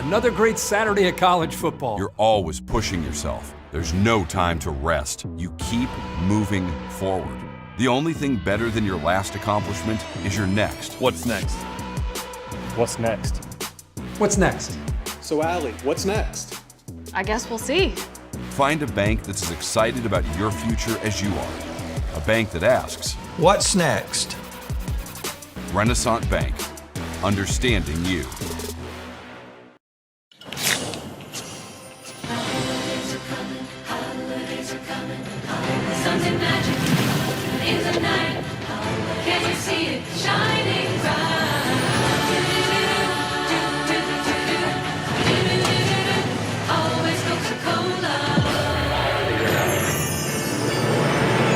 Another great Saturday of college football. You're always pushing yourself. There's no time to rest. You keep moving forward. The only thing better than your last accomplishment is your next. What's next? What's next? What's next? So, Allie, what's next? I guess we'll see. Find a bank that's as excited about your future as you are. A bank that asks, What's next? Renaissance Bank. Understanding you. Something magic in the night. Can you see it shining bright? Always Coca-Cola.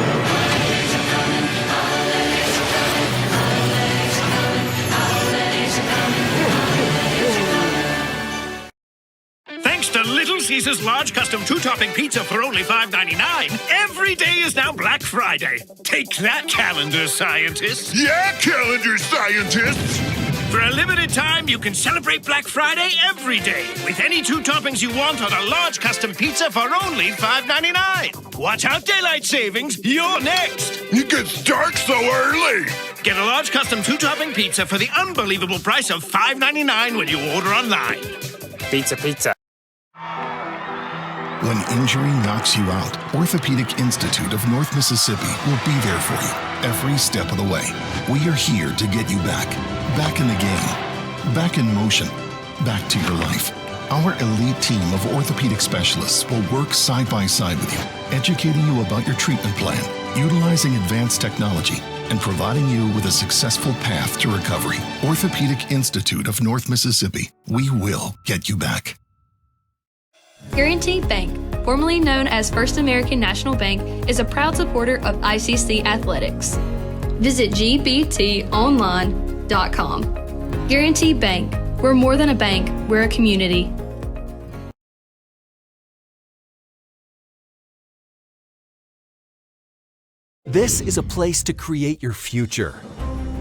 Holidays are coming. Holidays are coming. Holidays are coming. Holidays are coming. Thanks to Little Caesars large custom two-topping pizza for only $5.99, every day is now Black Friday. Take that, calendar scientists. Yeah, calendar scientists! For a limited time, you can celebrate Black Friday every day with any two toppings you want on a large custom pizza for only $5.99. Watch out, daylight savings. You're next. It gets dark so early. Get a large custom two-topping pizza for the unbelievable price of $5.99 when you order online. Pizza, pizza. When injury knocks you out, Orthopedic Institute of North Mississippi will be there for you every step of the way. We are here to get you back in the game, back in motion, back to your life. Our elite team of orthopedic specialists will work side by side with you, educating you about your treatment plan, utilizing advanced technology, and providing you with a successful path to recovery. Orthopedic Institute of North Mississippi. We will get you back. Guaranty Bank, formerly known as First American National Bank, is a proud supporter of ICC athletics. Visit gbtonline.com. Guaranty Bank, we're more than a bank, we're a community. This is a place to create your future.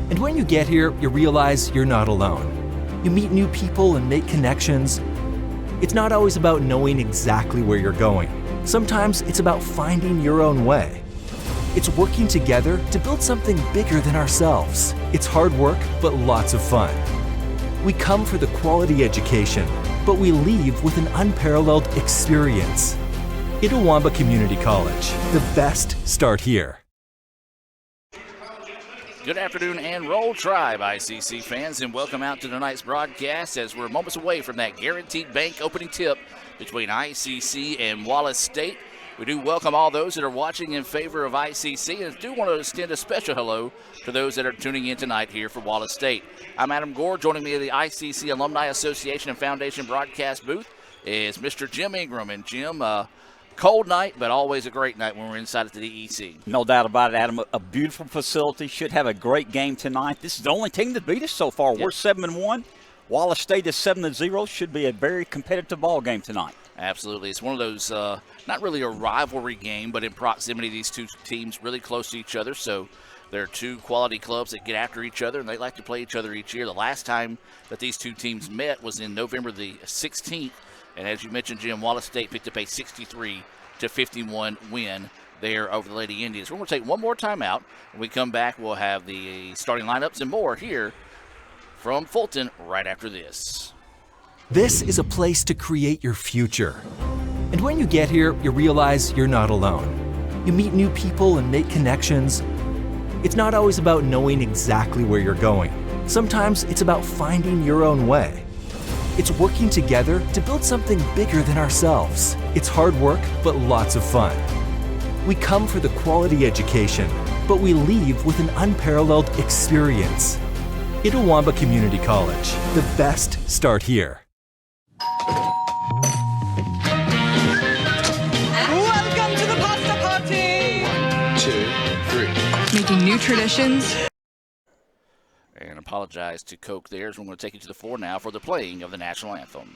And when you get here, you realize you're not alone. You meet new people and make connections. It's not always about knowing exactly where you're going. Sometimes it's about finding your own way. It's working together to build something bigger than ourselves. It's hard work, but lots of fun. We come for the quality education, but we leave with an unparalleled experience. Itawamba Community College. The best start here. Good afternoon and roll Tribe, ICC fans, and welcome out to tonight's broadcast as we're moments away from that Guaranteed Bank opening tip between ICC and Wallace State. We do welcome all those that are watching in favor of ICC and do want to extend a special hello to those that are tuning in tonight here for Wallace State. I'm Adam Gore. Joining me at the ICC Alumni Association and Foundation broadcast booth is Mr. Jim Ingram. And Jim, cold night, but always a great night when we're inside at the DEC. No doubt about it, Adam. A beautiful facility. Should have a great game tonight. This is the only team that beat us so far. Yep. We're 7-1. Wallace State is 7-0. Should be a very competitive ball game tonight. Absolutely. It's one of those, not really a rivalry game, but in proximity, these two teams really close to each other. So they're two quality clubs that get after each other, and they like to play each other each year. The last time that these two teams met was in November the 16th. And as you mentioned, Jim, Wallace State picked up a 63-51 win there over the Lady Indians. We're going to take one more time out. When we come back, we'll have the starting lineups and more here from Fulton right after this. This is a place to create your future. And when you get here, you realize you're not alone. You meet new people and make connections. It's not always about knowing exactly where you're going. Sometimes it's about finding your own way. It's working together to build something bigger than ourselves. It's hard work, but lots of fun. We come for the quality education, but we leave with an unparalleled experience. Itawamba Community College. The best start here. Welcome to the pasta party! 1, 2, 3. Making new traditions. And apologize to Coke there. So we're going to take you to the floor now for the playing of the national anthem.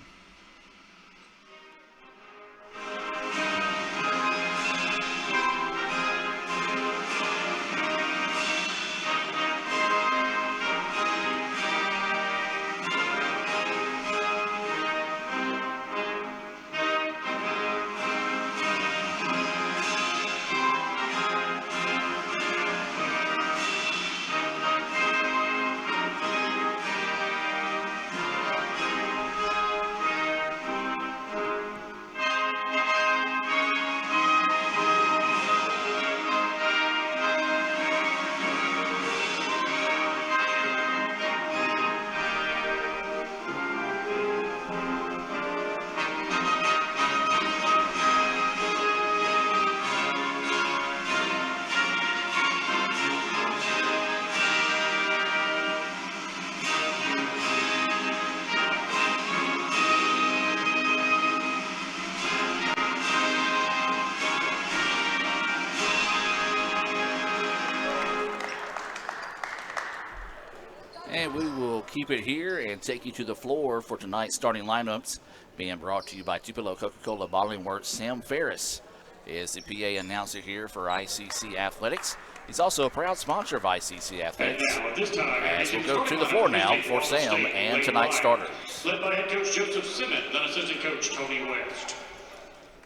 will keep it here and take you to the floor for tonight's starting lineups, being brought to you by Tupelo Coca-Cola Bottling Works. Sam Ferris is the PA announcer here for ICC Athletics. He's also a proud sponsor of ICC Athletics. As we'll go to the floor now for Sam and tonight's starters. Led by head coach Joseph Simmons and assistant coach Tony West.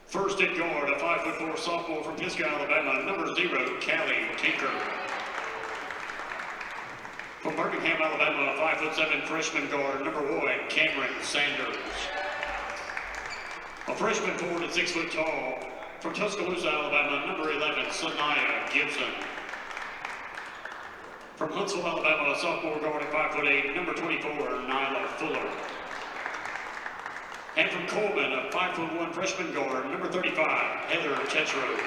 First at guard, a 5'4" sophomore from Pisgah, Alabama, number 0, Callie Tinker. From Birmingham, Alabama, a 5'7" freshman guard, number 1, Cameron Sanders. A freshman forward at 6 foot tall, from Tuscaloosa, Alabama, number 11, Sanaya Gibson. From Huntsville, Alabama, a sophomore guard at 5'8", number 24, Nyla Fuller. And from Coleman, a 5'1" freshman guard, number 35, Heather Tetro.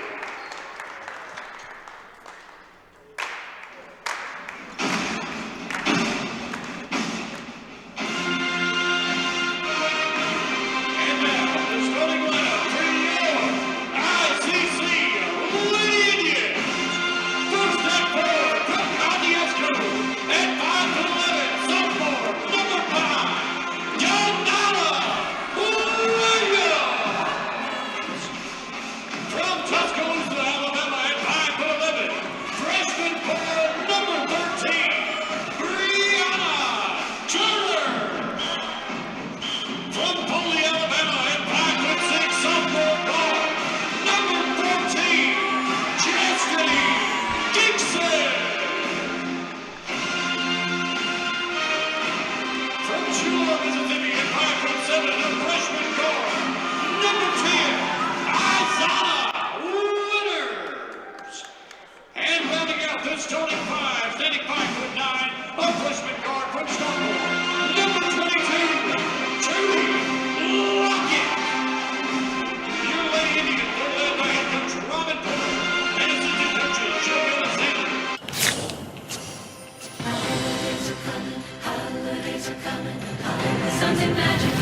Something magic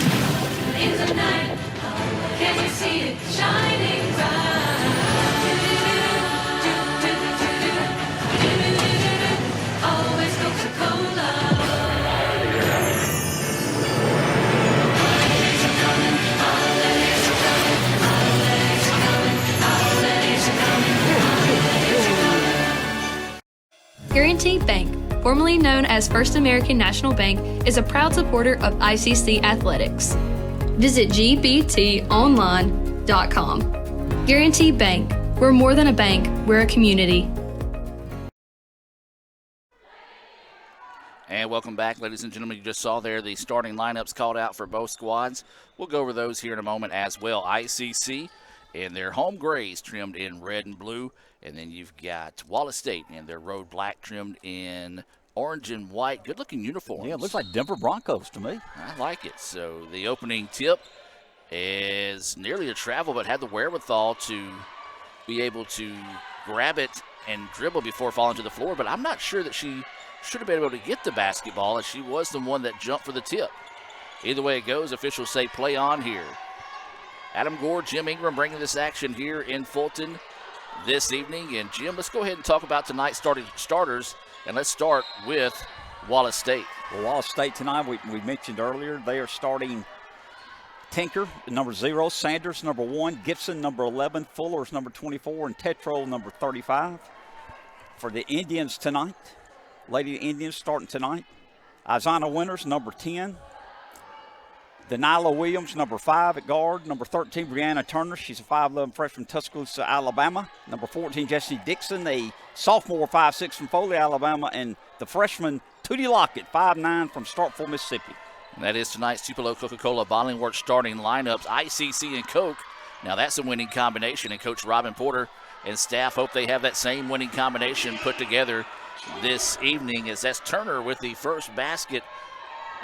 in the night. Can you see it shining bright? Always Coca-Cola. Holidays are coming. Holidays are coming. Holidays are coming. Holidays are coming. Guaranteed Bank, formerly known as First American National Bank, is a proud supporter of ICC Athletics. Visit gbtonline.com. Guaranteed Bank, we're more than a bank, we're a community. And welcome back, ladies and gentlemen. You just saw there the starting lineups called out for both squads. We'll go over those here in a moment as well. ICC in their home grays trimmed in red and blue. And then you've got Wallace State in their road black trimmed in orange and white. Good-looking uniforms. Yeah, it looks like Denver Broncos to me. I like it. So the opening tip is nearly a travel, but had the wherewithal to be able to grab it and dribble before falling to the floor. But I'm not sure that she should have been able to get the basketball, as she was the one that jumped for the tip. Either way it goes, officials say play on here. Adam Gore, Jim Ingram bringing this action here in Fulton this evening. And Jim, let's go ahead and talk about tonight's starters, and let's start with Wallace State. Well, Wallace State tonight, we mentioned earlier, they are starting Tinker, number 0, Sanders, number 1, Gibson, number 11, Fuller's number 24, and Tetro, number 35. For the Indians tonight, Lady Indians starting tonight, Izana Winters, number 10. Daniela Williams, number 5 at guard. Number 13, Brianna Turner. She's a 5'11" freshman from Tuscaloosa, Alabama. Number 14, Jessie Dixon, a sophomore 5'6" from Foley, Alabama. And the freshman, Tootie Lockett, 5'9" from Starkville, Mississippi. And that is tonight's Tupelo Coca-Cola Bottling Works starting lineups, ICC and Coke. Now that's a winning combination, and Coach Robin Porter and staff hope they have that same winning combination put together this evening, as that's Turner with the first basket.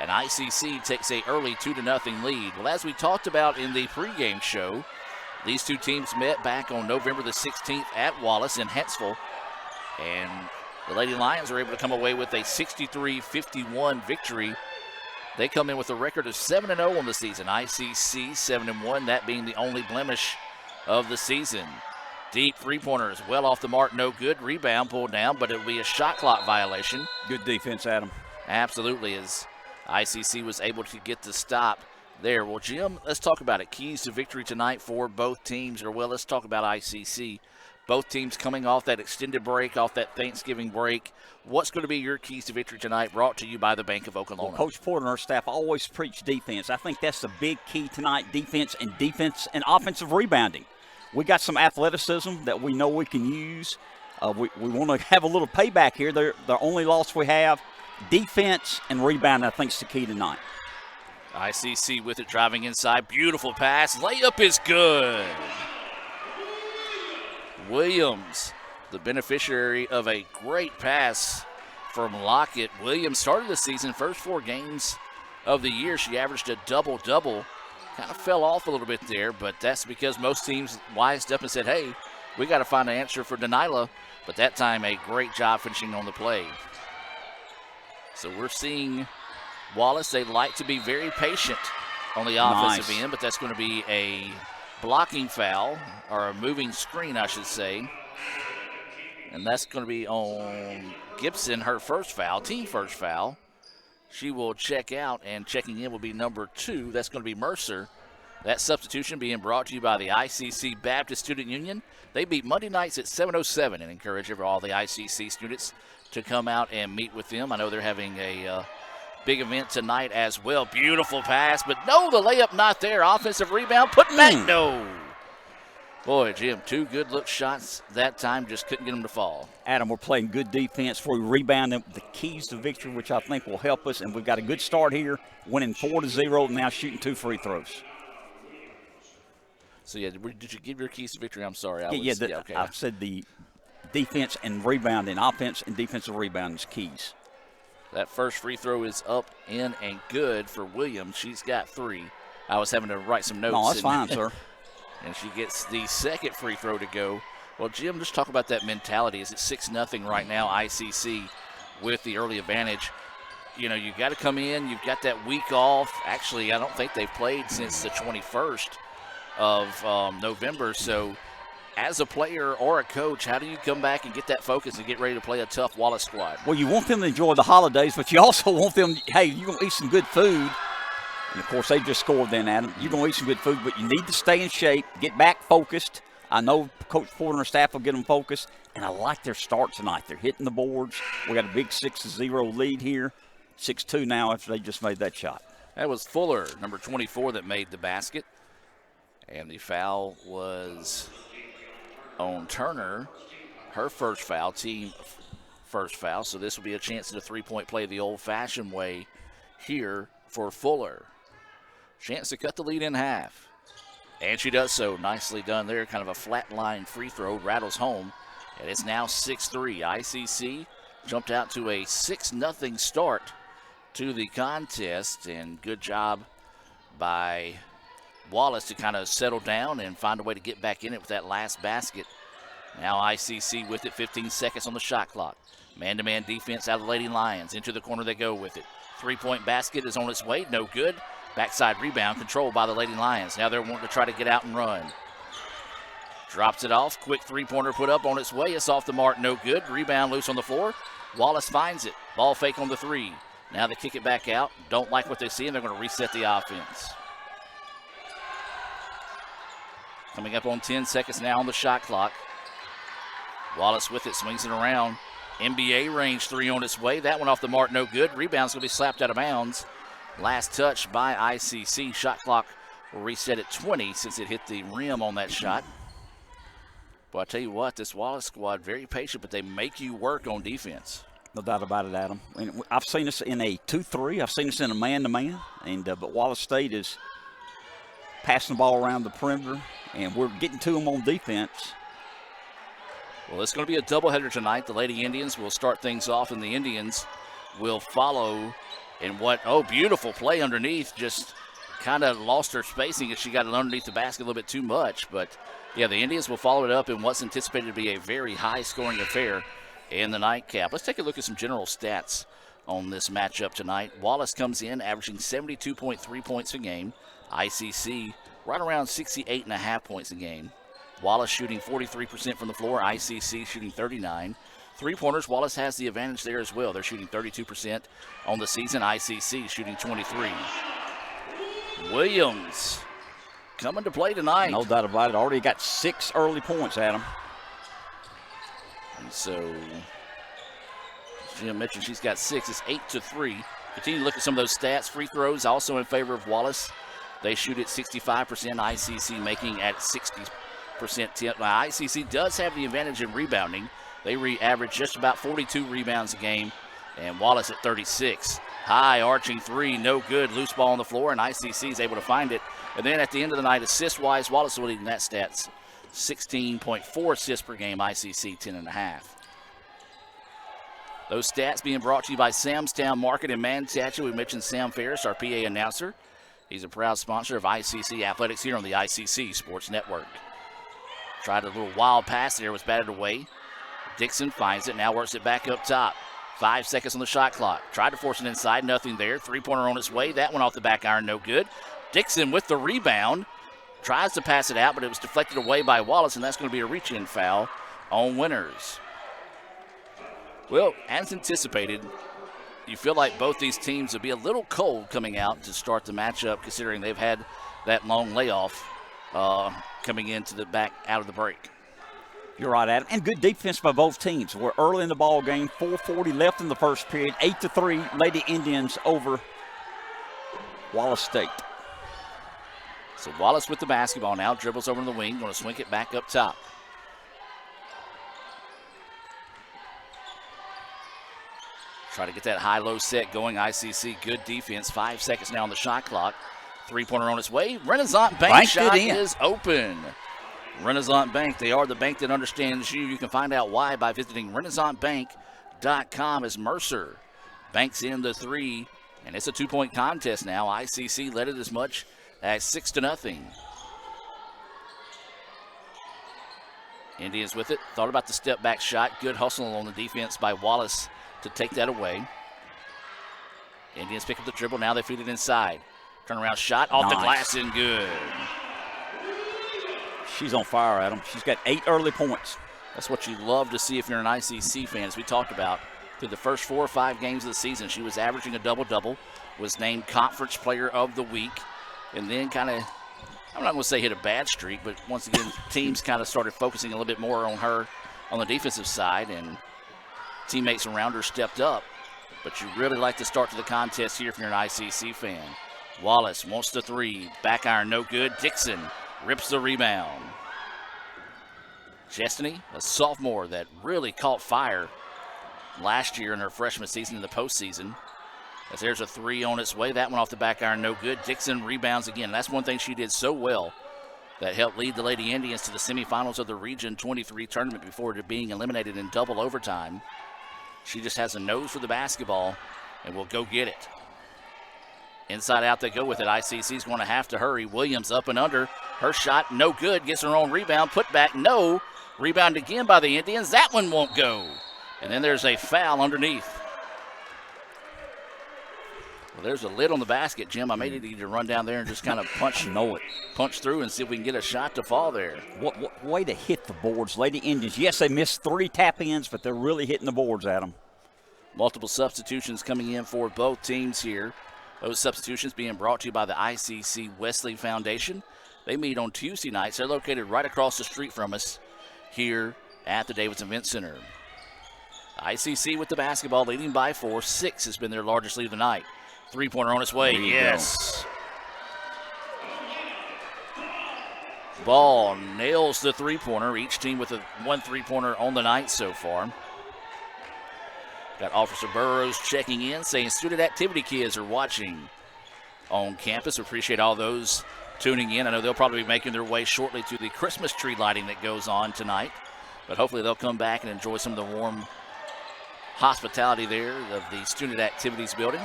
And ICC takes a early 2-0 lead. Well, as we talked about in the pregame show, these two teams met back on November the 16th at Wallace in Huntsville. And the Lady Lions were able to come away with a 63-51 victory. They come in with a record of 7-0 on the season. ICC 7-1, that being the only blemish of the season. Deep three-pointers, well off the mark, no good. Rebound pulled down, but it'll be a shot clock violation. Good defense, Adam. Absolutely, as ICC was able to get the stop there. Well, Jim, let's talk about it. Keys to victory tonight for both teams, or well, let's talk about ICC. Both teams coming off that extended break, off that Thanksgiving break. What's going to be your keys to victory tonight, brought to you by the Bank of Oklahoma? Well, Coach Porter and our staff always preach defense. I think that's the big key tonight, defense and offensive rebounding. We got some athleticism that we know we can use. We want to have a little payback here. The only loss we have, defense and rebounding, I think, is the key tonight. ICC with it, driving inside. Beautiful pass. Layup is good. Williams, the beneficiary of a great pass from Lockett. Williams started the season, first 4 games of the year, she averaged a double-double. Kind of fell off a little bit there, but that's because most teams wised up and said, hey, we got to find an answer for Delilah. But that time, a great job finishing on the play. So we're seeing Wallace. They like to be very patient on the offensive end, but that's going to be a blocking foul, or a moving screen, I should say. And that's going to be on Gibson, her first foul, team first foul. She will check out, and checking in will be number 2. That's going to be Mercer. That substitution being brought to you by the ICC Baptist Student Union. They meet Monday nights at 7:07 and encourage all the ICC students to come out and meet with them. I know they're having a big event tonight as well. Beautiful pass, but no, the layup not there. Offensive rebound, put back, no. Boy, Jim, 2 good look shots that time, just couldn't get them to fall. Adam, we're playing good defense. We rebound them, the keys to victory, which I think will help us. And we've got a good start here, winning 4-0, now shooting 2 free throws. So, yeah, did you give your keys to victory? I'm sorry. Okay. I said the defense and rebounding, offense and defensive rebounding is keys. That first free throw is up, in, and good for Williams. She's got 3. I was having to write some notes. No, that's fine, sir. And she gets the second free throw to go. Well, Jim, just talk about that mentality. Is it 6-0 right now, ICC, with the early advantage? You know, you got to come in. You've got that week off. Actually, I don't think they've played since the 21st of November. So, as a player or a coach, how do you come back and get that focus and get ready to play a tough Wallace squad? Well, you want them to enjoy the holidays, but you also want them, hey, you're going to eat some good food. And, of course, they just scored then, Adam. You're going to eat some good food, but you need to stay in shape, get back focused. I know Coach Porter and her staff will get them focused, and I like their start tonight. They're hitting the boards. We got a big 6-0 lead here, 6-2 now after they just made that shot. That was Fuller, number 24, that made the basket. And the foul was on Turner, her first foul, team first foul. So this will be a chance at a 3-point play the old-fashioned way here for Fuller. Chance to cut the lead in half. And she does so. Nicely done there. Kind of a flat line free throw. Rattles home. And it's now 6-3. ICC jumped out to a 6-0 start to the contest. And good job by Wallace to kind of settle down and find a way to get back in it with that last basket. Now ICC with it, 15 seconds on the shot clock. Man-to-man defense out of the Lady Lions. Into the corner they go with it. 3-point basket is on its way, no good. Backside rebound controlled by the Lady Lions. Now they're wanting to try to get out and run. Drops it off, quick 3-pointer put up on its way. It's off the mark, no good. Rebound loose on the floor. Wallace finds it. Ball fake on the 3. Now they kick it back out. Don't like what they see, and they're going to reset the offense. Coming up on 10 seconds now on the shot clock. Wallace with it, swings it around. NBA range 3 on its way. That one off the mark, no good. Rebound's going to be slapped out of bounds. Last touch by ICC. Shot clock will reset at 20 since it hit the rim on that shot. But I tell you what, this Wallace squad, very patient, but they make you work on defense. No doubt about it, Adam. And I've seen this in a 2-3. I've seen this in a man-to-man. And but Wallace State is passing the ball around the perimeter, and we're getting to them on defense. Well, it's going to be a doubleheader tonight. The Lady Indians will start things off, and the Indians will follow. And beautiful play underneath. Just kind of lost her spacing as she got it underneath the basket a little bit too much. But, yeah, the Indians will follow it up in what's anticipated to be a very high-scoring affair in the nightcap. Let's take a look at some general stats on this matchup tonight. Wallace comes in averaging 72.3 points a game. ICC right around 68.5 points a game. Wallace shooting 43% from the floor. ICC shooting 39%. Three-pointers, Wallace has the advantage there as well. They're shooting 32% on the season. ICC shooting 23. Williams coming to play tonight. No doubt about it. Already got 6 early points, Adam. And so, Jim mentioned she's got 6. It's 8-3. Continue to look at some of those stats. Free throws also in favor of Wallace. They shoot at 65%. ICC making at 60% tip. Now, ICC does have the advantage in rebounding. They average just about 42 rebounds a game, and Wallace at 36. High arching three, no good. Loose ball on the floor, and ICC is able to find it. And then at the end of the night, assist-wise, Wallace will lead in that stats. 16.4 assists per game, ICC 10.5. Those stats being brought to you by Sam's Town Market in Manatee. We mentioned Sam Ferris, our PA announcer. He's a proud sponsor of ICC Athletics here on the ICC Sports Network. Tried a little wild pass there, was batted away. Dixon finds it, now works it back up top. 5 seconds on the shot clock. Tried to force it inside, nothing there. Three-pointer on its way. That one off the back iron, no good. Dixon with the rebound. Tries to pass it out, but it was deflected away by Wallace, and that's going to be a reach-in foul on Winters. Well, as anticipated, you feel like both these teams will be a little cold coming out to start the matchup, considering they've had that long layoff coming into the back out of the break. You're right, Adam. And good defense by both teams. We're early in the ball game. 4:40 left in the first period. 8-3, Lady Indians over Wallace State. So Wallace with the basketball now. Dribbles over to the wing. Going to swing it back up top. Try to get that high-low set going. ICC, good defense. 5 seconds now on the shot clock. Three-pointer on its way. Renaissance Bank shot is open. Renaissance Bank, they are the bank that understands you. You can find out why by visiting renaissancebank.com as Mercer banks in the three. And it's a 2-point contest now. ICC led it as much as 6-0. Indians with it. Thought about the step-back shot. Good hustle on the defense by Wallace to take that away. Indians pick up the dribble. Now they feed it inside. Turnaround shot off the glass and good. She's on fire, Adam. She's got 8 early points. That's what you love to see if you're an ICC fan, as we talked about. Through the first 4 or 5 games of the season, she was averaging a double-double, was named Conference Player of the Week, and then kind of, I'm not going to say hit a bad streak, but once again, teams kind of started focusing a little bit more on her on the defensive side, and teammates around her stepped up. But you really like to start to the contest here if you're an ICC fan. Wallace wants the three. Back iron, no good. Dixon rips the rebound. Chestney, a sophomore that really caught fire last year in her freshman season in the postseason. As there's a three on its way. That one off the back iron, no good. Dixon rebounds again. That's one thing she did so well that helped lead the Lady Indians to the semifinals of the Region 23 tournament before being eliminated in double overtime. She just has a nose for the basketball and will go get it. Inside out they go with it. ICC's going to have to hurry. Williams up and under. Her shot no good. Gets her own rebound. Put back no. Rebound again by the Indians. That one won't go. And then there's a foul underneath. Well, there's a lid on the basket, Jim. I may need to run down there and just kind of punch through and see if we can get a shot to fall there. What way to hit the boards, Lady Indians. Yes, they missed 3 tap-ins, but they're really hitting the boards, Adam. Multiple substitutions coming in for both teams here. Those substitutions being brought to you by the ICC Wesley Foundation. They meet on Tuesday nights. They're located right across the street from us here at the Davidson Event Center. ICC with the basketball, leading by 4. 6 has been their largest lead of the night. Three-pointer on its way. Yes. Ball nails the three-pointer. Each team with one three-pointer on the night so far. Got Officer Burrows checking in, saying student activity kids are watching on campus. Appreciate all those tuning in. I know they'll probably be making their way shortly to the Christmas tree lighting that goes on tonight. But hopefully they'll come back and enjoy some of the warm hospitality there of the student activities building.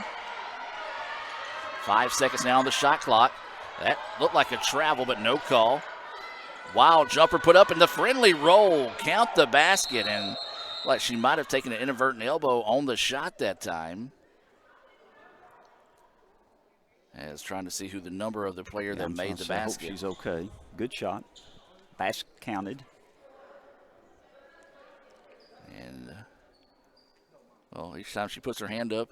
5 seconds now on the shot clock. That looked like a travel, but no call. Wild jumper put up in the friendly roll. Count the basket, and like she might have taken an inadvertent elbow on the shot that time. As trying to see who the number of the player that made the basket. I hope she's okay. Good shot. Basket counted. And each time she puts her hand up,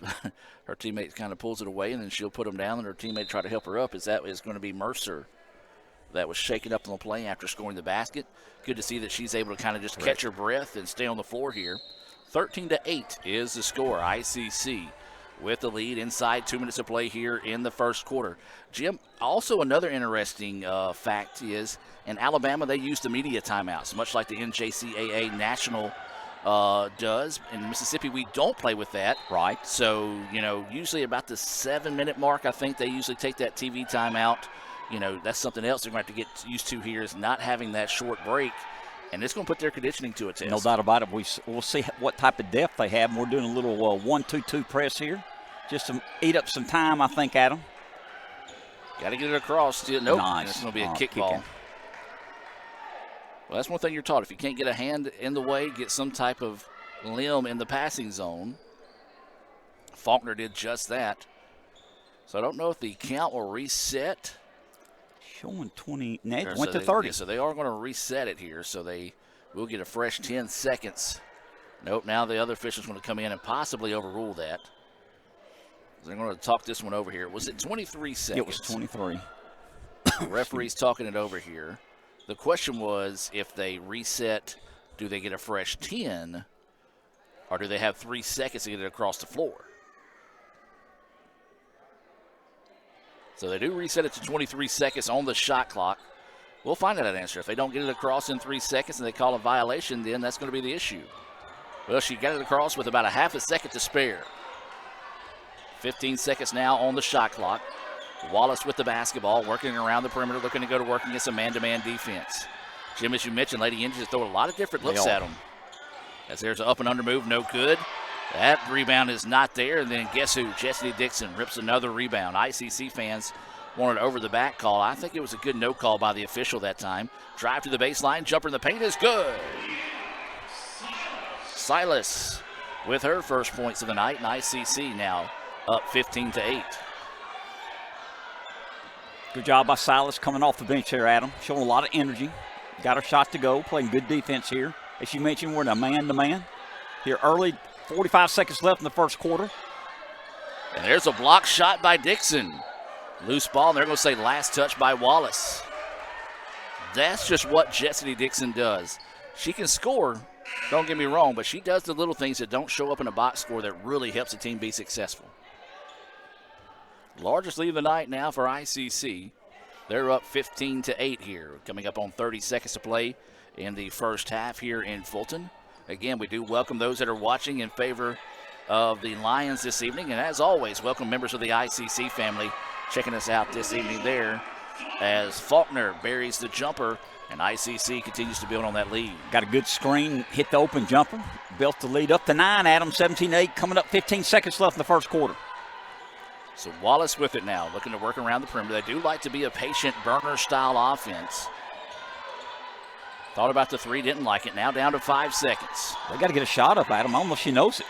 her teammate kind of pulls it away, and then she'll put them down, and her teammate try to help her up. That is going to be Mercer. That was shaken up on the play after scoring the basket. Good to see that she's able to kind of just catch her breath and stay on the floor here. 13-8 is the score. ICC with the lead inside 2 minutes of play here in the first quarter. Jim, also another interesting fact is in Alabama they use the media timeouts, much like the NJCAA national does. In Mississippi, we don't play with that. Right. So, usually about the 7-minute mark, I think they usually take that TV timeout. That's something else they're going to have to get used to here is not having that short break. And it's going to put their conditioning to a test. No doubt about it. We'll see what type of depth they have. We're doing a little 1-2-2 press here just to eat up some time, I think, Adam. Got to get it across. Nope. Nice. It's going to be a kickball. Well, that's one thing you're taught. If you can't get a hand in the way, get some type of limb in the passing zone. Faulkner did just that. So I don't know if the count will reset. Showing 20. Went to 30. Yeah, so they are going to reset it here. So they will get a fresh 10 seconds. Nope, now the other official's going to come in and possibly overrule that. They're going to talk this one over here. Was it 23 seconds? It was 23. The referee's talking it over here. The question was, if they reset, do they get a fresh 10, or do they have 3 seconds to get it across the floor? So they do reset it to 23 seconds on the shot clock. We'll find out that answer. If they don't get it across in 3 seconds and they call a violation, then that's going to be the issue. Well, she got it across with about a half a second to spare. 15 seconds now on the shot clock. Wallace with the basketball, working around the perimeter, looking to go to work against a man-to-man defense. Jim, as you mentioned, Lady Indians throw a lot of different looks at them. As there's an up and under move, no good. That rebound is not there, and then guess who? Chastity Dixon rips another rebound. ICC fans wanted over the back call. I think it was a good no call by the official that time. Drive to the baseline, jumper in the paint is good. Silas with her first points of the night, and ICC now up 15-8. Good job by Silas coming off the bench here, Adam. Showing a lot of energy. Got her shot to go, playing good defense here. As you mentioned, we're in a man-to-man. Here early, 45 seconds left in the first quarter. And there's a block shot by Dixon. Loose ball, and they're going to say last touch by Wallace. That's just what Chastity Dixon does. She can score, don't get me wrong, but she does the little things that don't show up in a box score that really helps a team be successful. Largest lead of the night now for ICC. They're up 15-8 here, coming up on 30 seconds to play in the first half here in Fulton. Again, we do welcome those that are watching in favor of the Lions this evening. And as always, welcome members of the ICC family checking us out this evening there as Faulkner buries the jumper and ICC continues to build on that lead. Got a good screen, hit the open jumper, built the lead up to 9, Adam, 17-8, coming up 15 seconds left in the first quarter. So Wallace with it now, looking to work around the perimeter. They do like to be a patient burner-style offense. Thought about the three, didn't like it. Now down to 5 seconds. They got to get a shot up, Adam. I don't know if she knows it.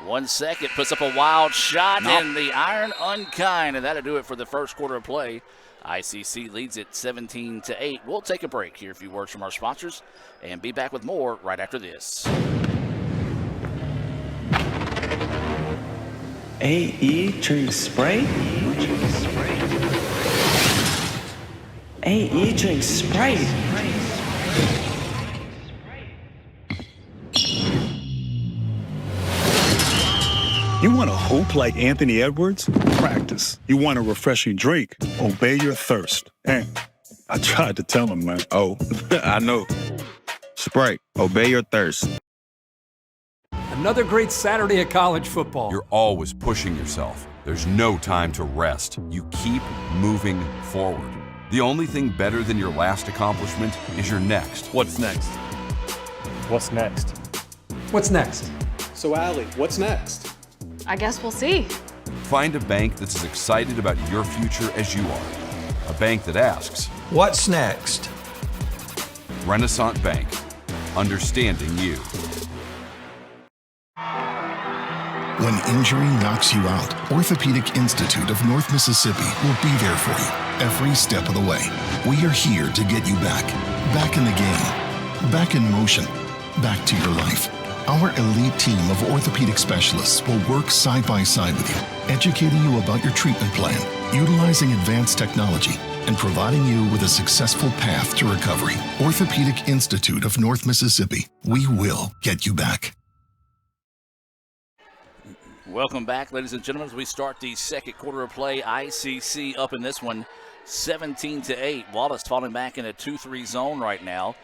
1 second, puts up a wild shot, and the iron unkind, and that'll do it for the first quarter of play. ICC leads it 17-8. We'll take a break here, a few words from our sponsors, and be back with more right after this. AE drink Sprite? AE drink Sprite. You want to hoop like Anthony Edwards? Practice. You want a refreshing drink? Obey your thirst. And I tried to tell him, man. Oh, I know. Sprite, obey your thirst. Another great Saturday of college football. You're always pushing yourself. There's no time to rest. You keep moving forward. The only thing better than your last accomplishment is your next. What's next? What's next? What's next? So, Allie, what's next? I guess we'll see. Find a bank that's as excited about your future as you are. A bank that asks, what's next? Renaissance Bank. Understanding you. When injury knocks you out, Orthopedic Institute of North Mississippi will be there for you every step of the way. We are here to get you back in the game, back in motion, back to your life. Our elite team of orthopedic specialists will work side by side with you, educating you about your treatment plan, utilizing advanced technology, and providing you with a successful path to recovery. Orthopedic Institute of North Mississippi. We will get you back. Welcome back, ladies and gentlemen, as we start the second quarter of play. ICC up in this one, 17-8. Wallace falling back in a 2-3 zone right now.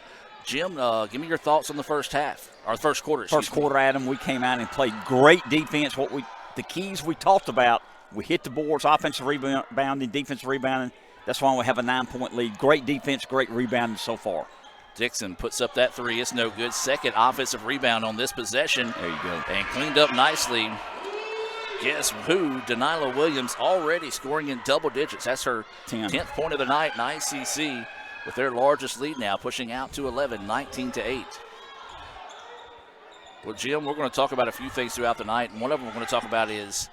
Jim, give me your thoughts on the first half, or the first quarter. First quarter, Adam, we came out and played great defense. The keys we talked about, we hit the boards, offensive rebounding, defensive rebounding. That's why we have a 9-point lead. Great defense, great rebounding so far. Dixon puts up that three. It's no good. Second offensive rebound on this possession. There you go. And cleaned up nicely. Guess who? Denilah Williams already scoring in double digits. That's her 10th point of the night in ICC with their largest lead now, pushing out to 11, 19-8. Well, Jim, we're going to talk about a few things throughout the night, and one of them we're going to talk about is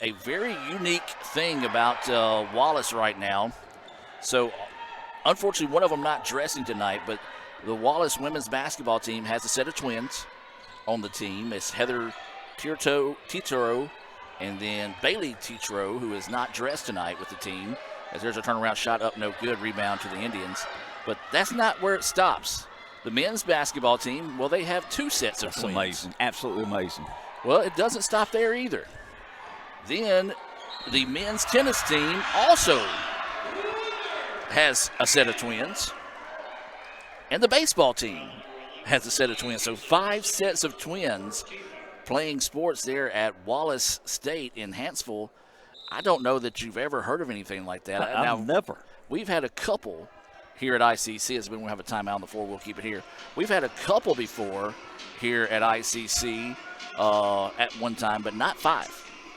a very unique thing about Wallace right now. So, unfortunately, one of them not dressing tonight, but the Wallace women's basketball team has a set of twins on the team. It's Heather Titaro and then Bailey Titaro, who is not dressed tonight with the team, as there's a turnaround shot up, no good, rebound to the Indians. But that's not where it stops. The men's basketball team, well, they have two sets of twins. Amazing, absolutely amazing. Well, it doesn't stop there either. Then the men's tennis team also has a set of twins. And the baseball team has a set of twins. So 5 sets of twins playing sports there at Wallace State in Hanceville. I don't know that you've ever heard of anything like that. I've never. We've had a couple here at ICC. As we have a timeout on the floor, we'll keep it here. We've had a couple before here at ICC at one time, but not 5.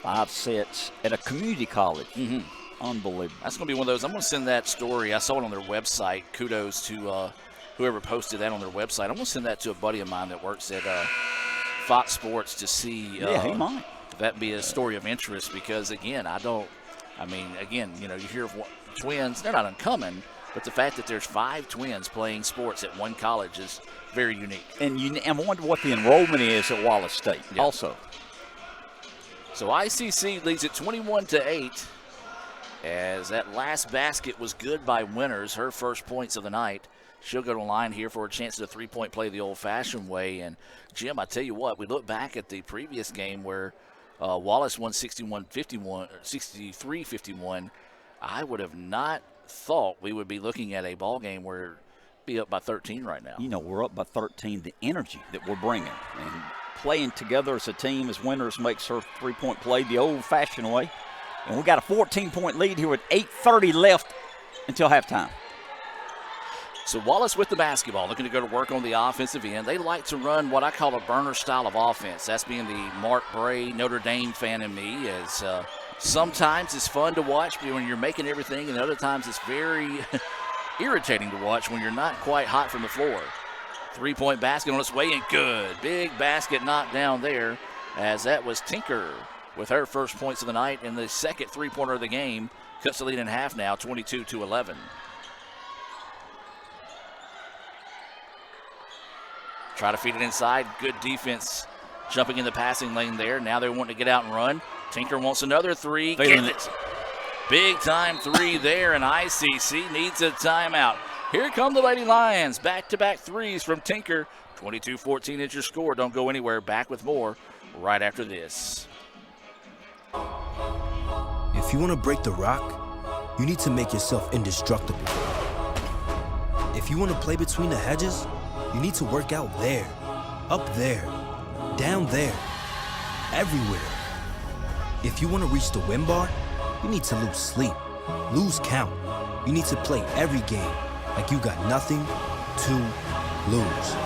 5 sets at a community college. Mm-hmm. Unbelievable. That's going to be one of those. I'm going to send that story. I saw it on their website. Kudos to whoever posted that on their website. I'm going to send that to a buddy of mine that works at Fox Sports to see. He might. That be a story of interest because, again, you hear of twins. They're not uncommon, but the fact that there's 5 twins playing sports at one college is very unique. And I wonder what the enrollment is at Wallace State also. So ICC leads it 21-8 as that last basket was good by Winters, her first points of the night. She'll go to the line here for a chance at a 3-point play the old-fashioned way. And, Jim, I tell you what, we look back at the previous game where Wallace won 63-51. I would have not thought we would be looking at a ball game where it'd be up by 13 right now. We're up by 13. The energy that we're bringing and playing together as a team as Winters makes her 3-point play the old-fashioned way. And we got a 14-point lead here with 8:30 left until halftime. So Wallace with the basketball, looking to go to work on the offensive end. They like to run what I call a burner style of offense. That's being the Mark Bray, Notre Dame fan in me. As sometimes it's fun to watch when you're making everything, and other times it's very irritating to watch when you're not quite hot from the floor. 3-point basket on its way and good. Big basket knocked down there, as that was Tinker with her first points of the night and the second 3-pointer of the game. Cuts the lead in half now, 22-11. Try to feed it inside. Good defense jumping in the passing lane there. Now they're wanting to get out and run. Tinker wants another 3. Get it. Big time 3 there, and ICC needs a timeout. Here come the Lady Lions. Back-to-back 3s from Tinker. 22-14 is your score. Don't go anywhere. Back with more right after this. If you want to break the rock, you need to make yourself indestructible. If you want to play between the hedges, you need to work out there, up there, down there, everywhere. If you want to reach the win bar, you need to lose sleep, lose count. You need to play every game like you got nothing to lose.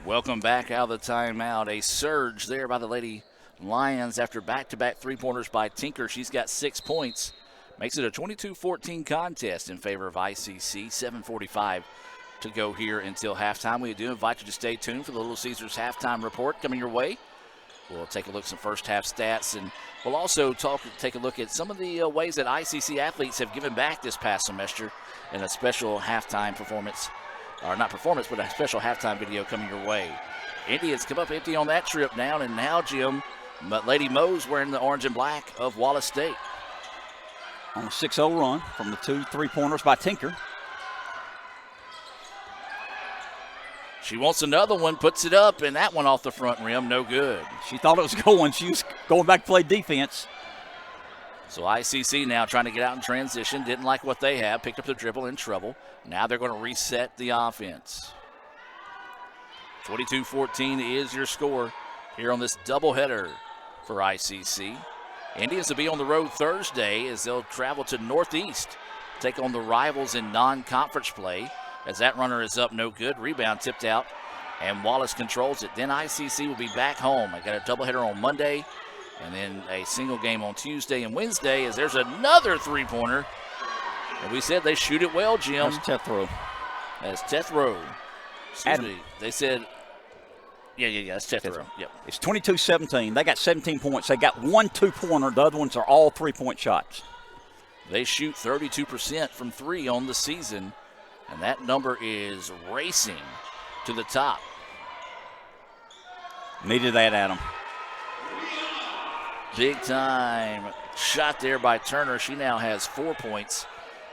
Welcome back out of the timeout. A surge there by the Lady Lions after back-to-back 3-pointers by Tinker. She's got 6 points. Makes it a 22-14 contest in favor of ICC. 7:45 to go here until halftime. We do invite you to stay tuned for the Little Caesars halftime report coming your way We'll take a look at some first half stats, and we'll also take a look at some of the ways that ICC athletes have given back this past semester in a special halftime performance, or not performance, but a special halftime video coming your way. Indians come up empty on that trip down, and now, Jim, but Lady Mo's wearing the orange and black of Wallace State. On a 6-0 run from the 2 3-pointers by Tinker. She wants another one, puts it up, and that one off the front rim, no good. She thought it was going. She was going back to play defense. So ICC now trying to get out in transition. Didn't like what they have. Picked up the dribble, in trouble. Now they're going to reset the offense. 22-14 is your score here on this doubleheader for ICC. Indians will be on the road Thursday as they'll travel to Northeast, take on the rivals in non-conference play. As that runner is up, no good. Rebound tipped out, and Wallace controls it. Then ICC will be back home. I got a doubleheader on Monday, and then a single game on Tuesday and Wednesday as there's another three-pointer. And we said they shoot it well, Jim. That's Tethrow. That's Tethrow. Excuse me. They said, yeah, that's Tethrow. Yep. It's 22-17. They got 17 points. They got 1 2-pointer. The other ones are all 3-point shots. They shoot 32% from 3 on the season. And that number is racing to the top. Needed that, Adam. Big time shot there by Turner. She now has 4 points.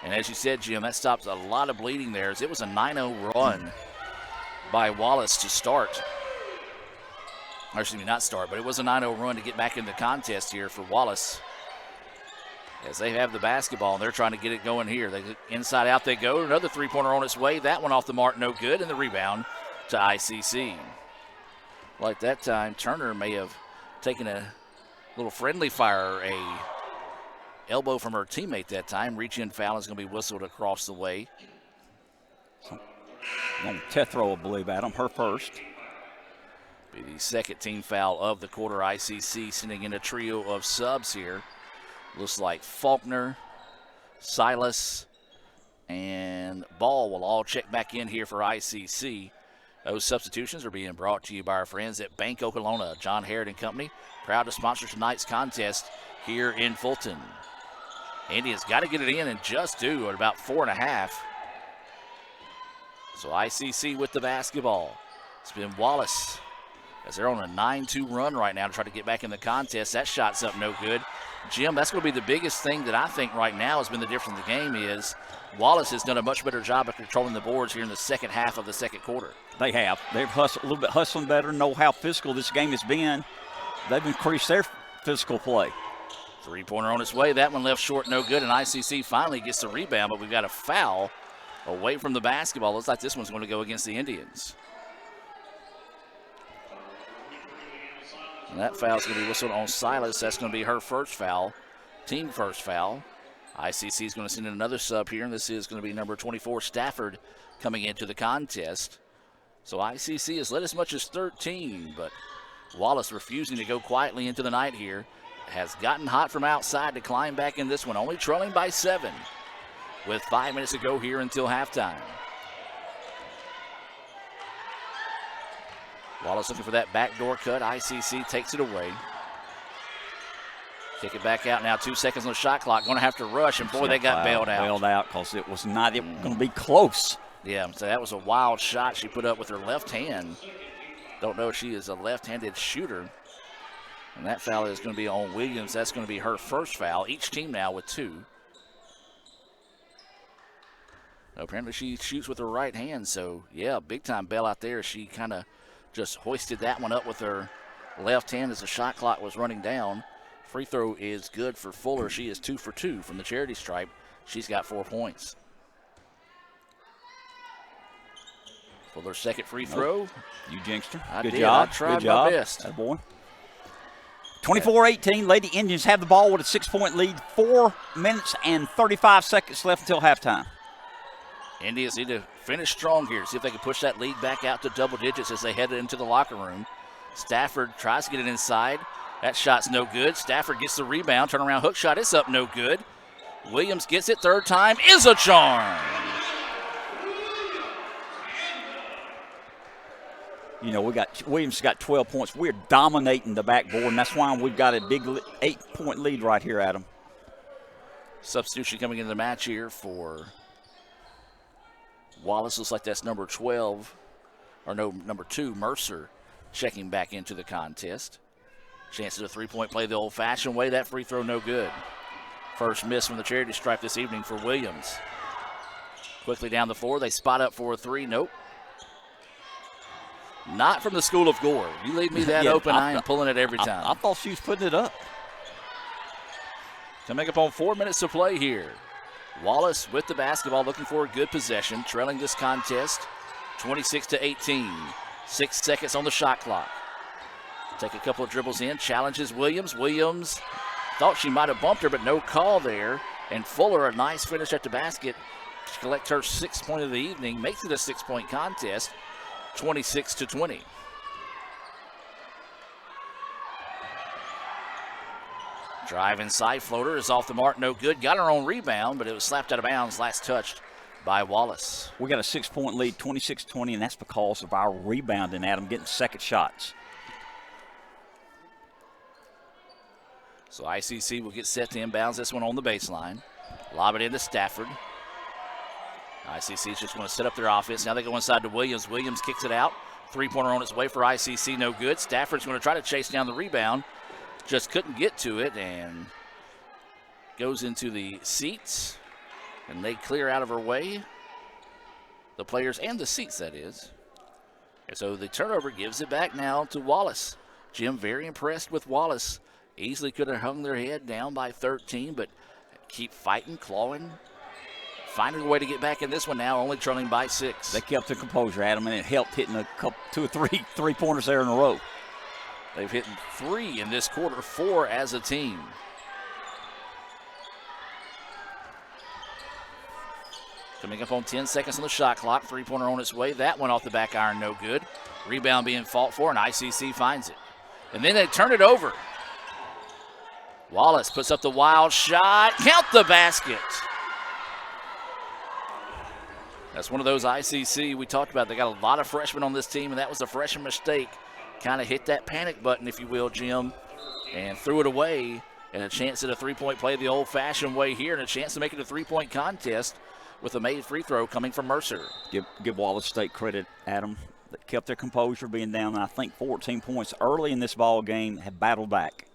And as you said, Jim, that stops a lot of bleeding there. It was a 9-0 run by Wallace to start. Or excuse me, not start, but it was a 9-0 run to get back in the contest here for Wallace. As they have the basketball, and they're trying to get it going here. They inside out they go. Another three-pointer on its way. That one off the mark, no good. And the rebound to ICC. Like that time, Turner may have taken a little friendly fire, a elbow from her teammate that time. Reach-in foul is going to be whistled across the way. On Tethrow, I believe, Adam, her first. Be the second team foul of the quarter. ICC sending in a trio of subs here. Looks like Faulkner, Silas, and Ball will all check back in here for ICC. Those substitutions are being brought to you by our friends at Bank Okolona. John Harrod and Company, proud to sponsor tonight's contest here in Fulton. Indians got to get it in and just do at about 4.5. So ICC with the basketball. It's been Wallace as they're on a 9-2 run right now to try to get back in the contest. That shot's up no good. Jim, that's going to be the biggest thing that I think right now has been the difference in the game is Wallace has done a much better job of controlling the boards here in the second half of the second quarter. They have. They've hustled, a little bit hustling better, know how physical this game has been. They've increased their physical play. Three-pointer on its way. That one left short, no good, and ICC finally gets the rebound, but we've got a foul away from the basketball. Looks like this one's going to go against the Indians. And that foul's going to be whistled on Silas. That's going to be her first foul, team first foul. ICC is going to send in another sub here, and this is going to be number 24, Stafford, coming into the contest. So ICC has led as much as 13, but Wallace refusing to go quietly into the night here. Has gotten hot from outside to climb back in this one, only trailing by 7 with 5 minutes to go here until halftime. Wallace looking for that backdoor cut. ICC takes it away. Kick it back out now. 2 seconds on the shot clock. Going to have to rush, and boy, they got bailed out. Bailed out because it was not even going to be close. Yeah, so that was a wild shot she put up with her left hand. Don't know if she is a left-handed shooter. And that foul is going to be on Williams. That's going to be her first foul. Each team now with 2. Apparently she shoots with her right hand, so yeah, big-time bail out there. She kind of just hoisted that one up with her left hand as the shot clock was running down. Free throw is good for Fuller. She is 2 for 2 from the charity stripe. She's got 4 points. Fuller's second free throw. You jinxed her. I Good did. job. I tried Good job. my best. That boy. 24-18. Lady Indians have the ball with a 6-point lead. 4 minutes and 35 seconds left until halftime. Indians need to finish strong here, see if they can push that lead back out to double digits as they head into the locker room. Stafford tries to get it inside. That shot's no good. Stafford gets the rebound. Turnaround hook shot. It's up no good. Williams gets it. Third time is a charm. You know, Williams got 12 points. We're dominating the backboard, and that's why we've got a big 8-point lead right here, Adam. Substitution coming into the match here for Wallace. Looks like that's number 12, or no, number 2, Mercer, checking back into the contest. Chance at a three-point play the old-fashioned way. That free throw no good. First miss from the charity stripe this evening for Williams. Quickly down the floor. They spot up for a three. Nope. Not from the School of Gore. You leave me that open, I am pulling it every time. I thought she was putting it up. Coming up on 4 minutes to play here. Wallace with the basketball, looking for a good possession, trailing this contest 26-18. 6 seconds on the shot clock. Take a couple of dribbles in, challenges Williams. Williams thought she might have bumped her, but no call there. And Fuller, a nice finish at the basket, to collect her 6th point of the evening, makes it a 6-point contest, 26-20. Drive inside, floater is off the mark, no good. Got her own rebound, but it was slapped out of bounds, last touched by Wallace. We got a 6-point lead, 26-20, and that's because of our rebounding, Adam, getting second shots. So ICC will get set to inbounds this one on the baseline. Lob it into Stafford. ICC is just going to set up their offense. Now they go inside to Williams. Williams kicks it out. Three-pointer on its way for ICC, no good. Stafford's going to try to chase down the rebound. Just couldn't get to it and goes into the seats. And they clear out of her way. The players and the seats, that is. And so the turnover gives it back now to Wallace. Jim very impressed with Wallace. Easily could have hung their head down by 13, but keep fighting, clawing, finding a way to get back in this one now, only trailing by 6. They kept their composure, Adam, and it helped hitting a couple, 2 or 3 three-pointers there in a row. They've hit 3 in this quarter, 4 as a team. Coming up on 10 seconds on the shot clock. Three-pointer on its way. That one off the back iron, no good. Rebound being fought for, and ICC finds it. And then they turn it over. Wallace puts up the wild shot. Count the basket. That's one of those ICC we talked about. They got a lot of freshmen on this team, and that was a freshman mistake. Kind of hit that panic button, if you will, Jim, and threw it away. And a chance at a three-point play the old-fashioned way here, and a chance to make it a three-point contest with a made free throw coming from Mercer. Give Wallace State credit, Adam. They kept their composure, being down, I think, 14 points early in this ball game, have battled back.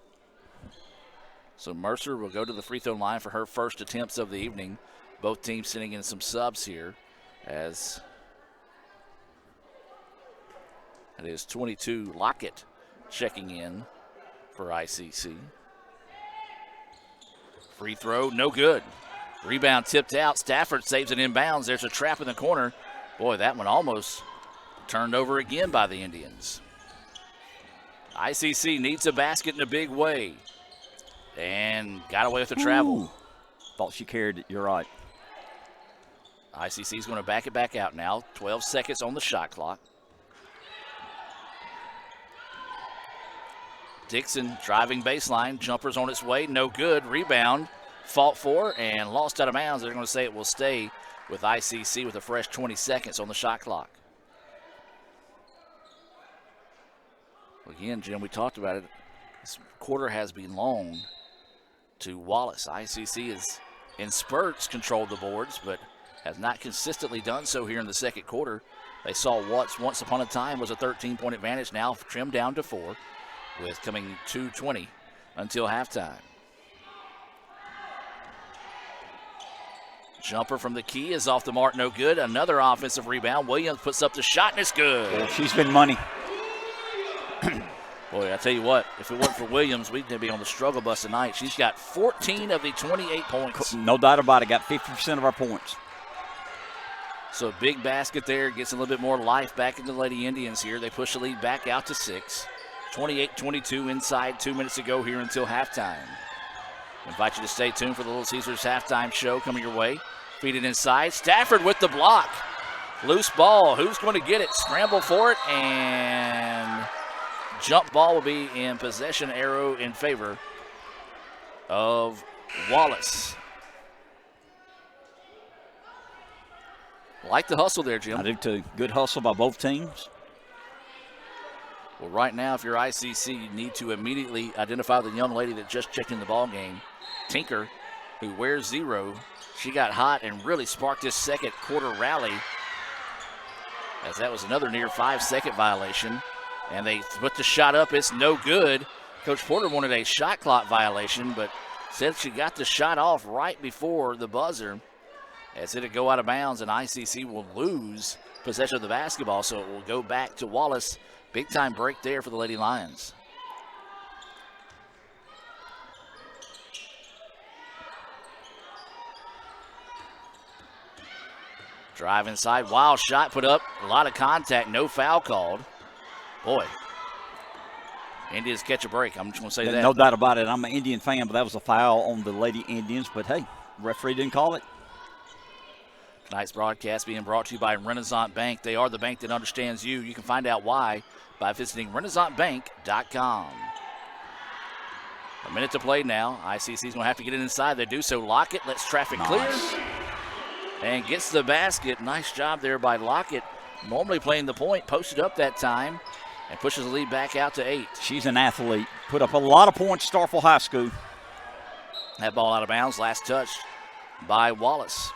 So Mercer will go to the free throw line for her first attempts of the evening. Both teams sitting in some subs here, as it is 22 Lockett checking in for ICC. Free throw, no good. Rebound tipped out. Stafford saves it inbounds. There's a trap in the corner. Boy, that one almost turned over again by the Indians. ICC needs a basket in a big way. And got away with the travel. Ooh. Thought she carried it. You're right. ICC is going to back it back out now. 12 seconds on the shot clock. Dixon driving baseline. Jumper's on its way. No good. Rebound. Fought for and lost out of bounds. They're going to say it will stay with ICC with a fresh 20 seconds on the shot clock. Again, Jim, we talked about it. This quarter has been long to Wallace. ICC is in spurts controlled the boards, but has not consistently done so here in the second quarter. They saw what once upon a time was a 13-point advantage, now trimmed down to 4, with coming 2:20 until halftime. Jumper from the key is off the mark, no good. Another offensive rebound. Williams puts up the shot, and it's good. Yeah, she's been money. Boy, I tell you what, if it wasn't for Williams, we'd be on the struggle bus tonight. She's got 14 of the 28 points. No doubt about it. Got 50% of our points. So a big basket there. Gets a little bit more life back into the Lady Indians here. They push the lead back out to 6. 28-22 inside 2 minutes to go here until halftime. Invite you to stay tuned for the Little Caesars halftime show coming your way. Feed it inside. Stafford with the block. Loose ball. Who's going to get it? Scramble for it, and jump ball will be in possession, arrow in favor of Wallace. Like the hustle there, Jim. I do too. Good hustle by both teams. Well, right now, if you're ICC, you need to immediately identify the young lady that just checked in the ball game, Tinker, who wears 0. She got hot and really sparked this second quarter rally, as that was another near 5-second violation. And they put the shot up. It's no good. Coach Porter wanted a shot clock violation, but said she got the shot off right before the buzzer, as it'll go out of bounds, and ICC will lose possession of the basketball, so it will go back to Wallace. Big time break there for the Lady Lions. Drive inside, wild shot put up, a lot of contact, no foul called. Boy, Indians catch a break. I'm just going to say that. No doubt about it. I'm an Indian fan, but that was a foul on the Lady Indians. But, hey, referee didn't call it. Tonight's broadcast being brought to you by Renaissance Bank. They are the bank that understands you. You can find out why by visiting RenaissanceBank.com. A minute to play now. ICC's going to have to get it inside. They do so. Lockett lets traffic clear and gets the basket. Nice job there by Lockett. Normally playing the point, posted up that time, and pushes the lead back out to 8. She's an athlete. Put up a lot of points, Starkville High School. That ball out of bounds, last touch by Wallace.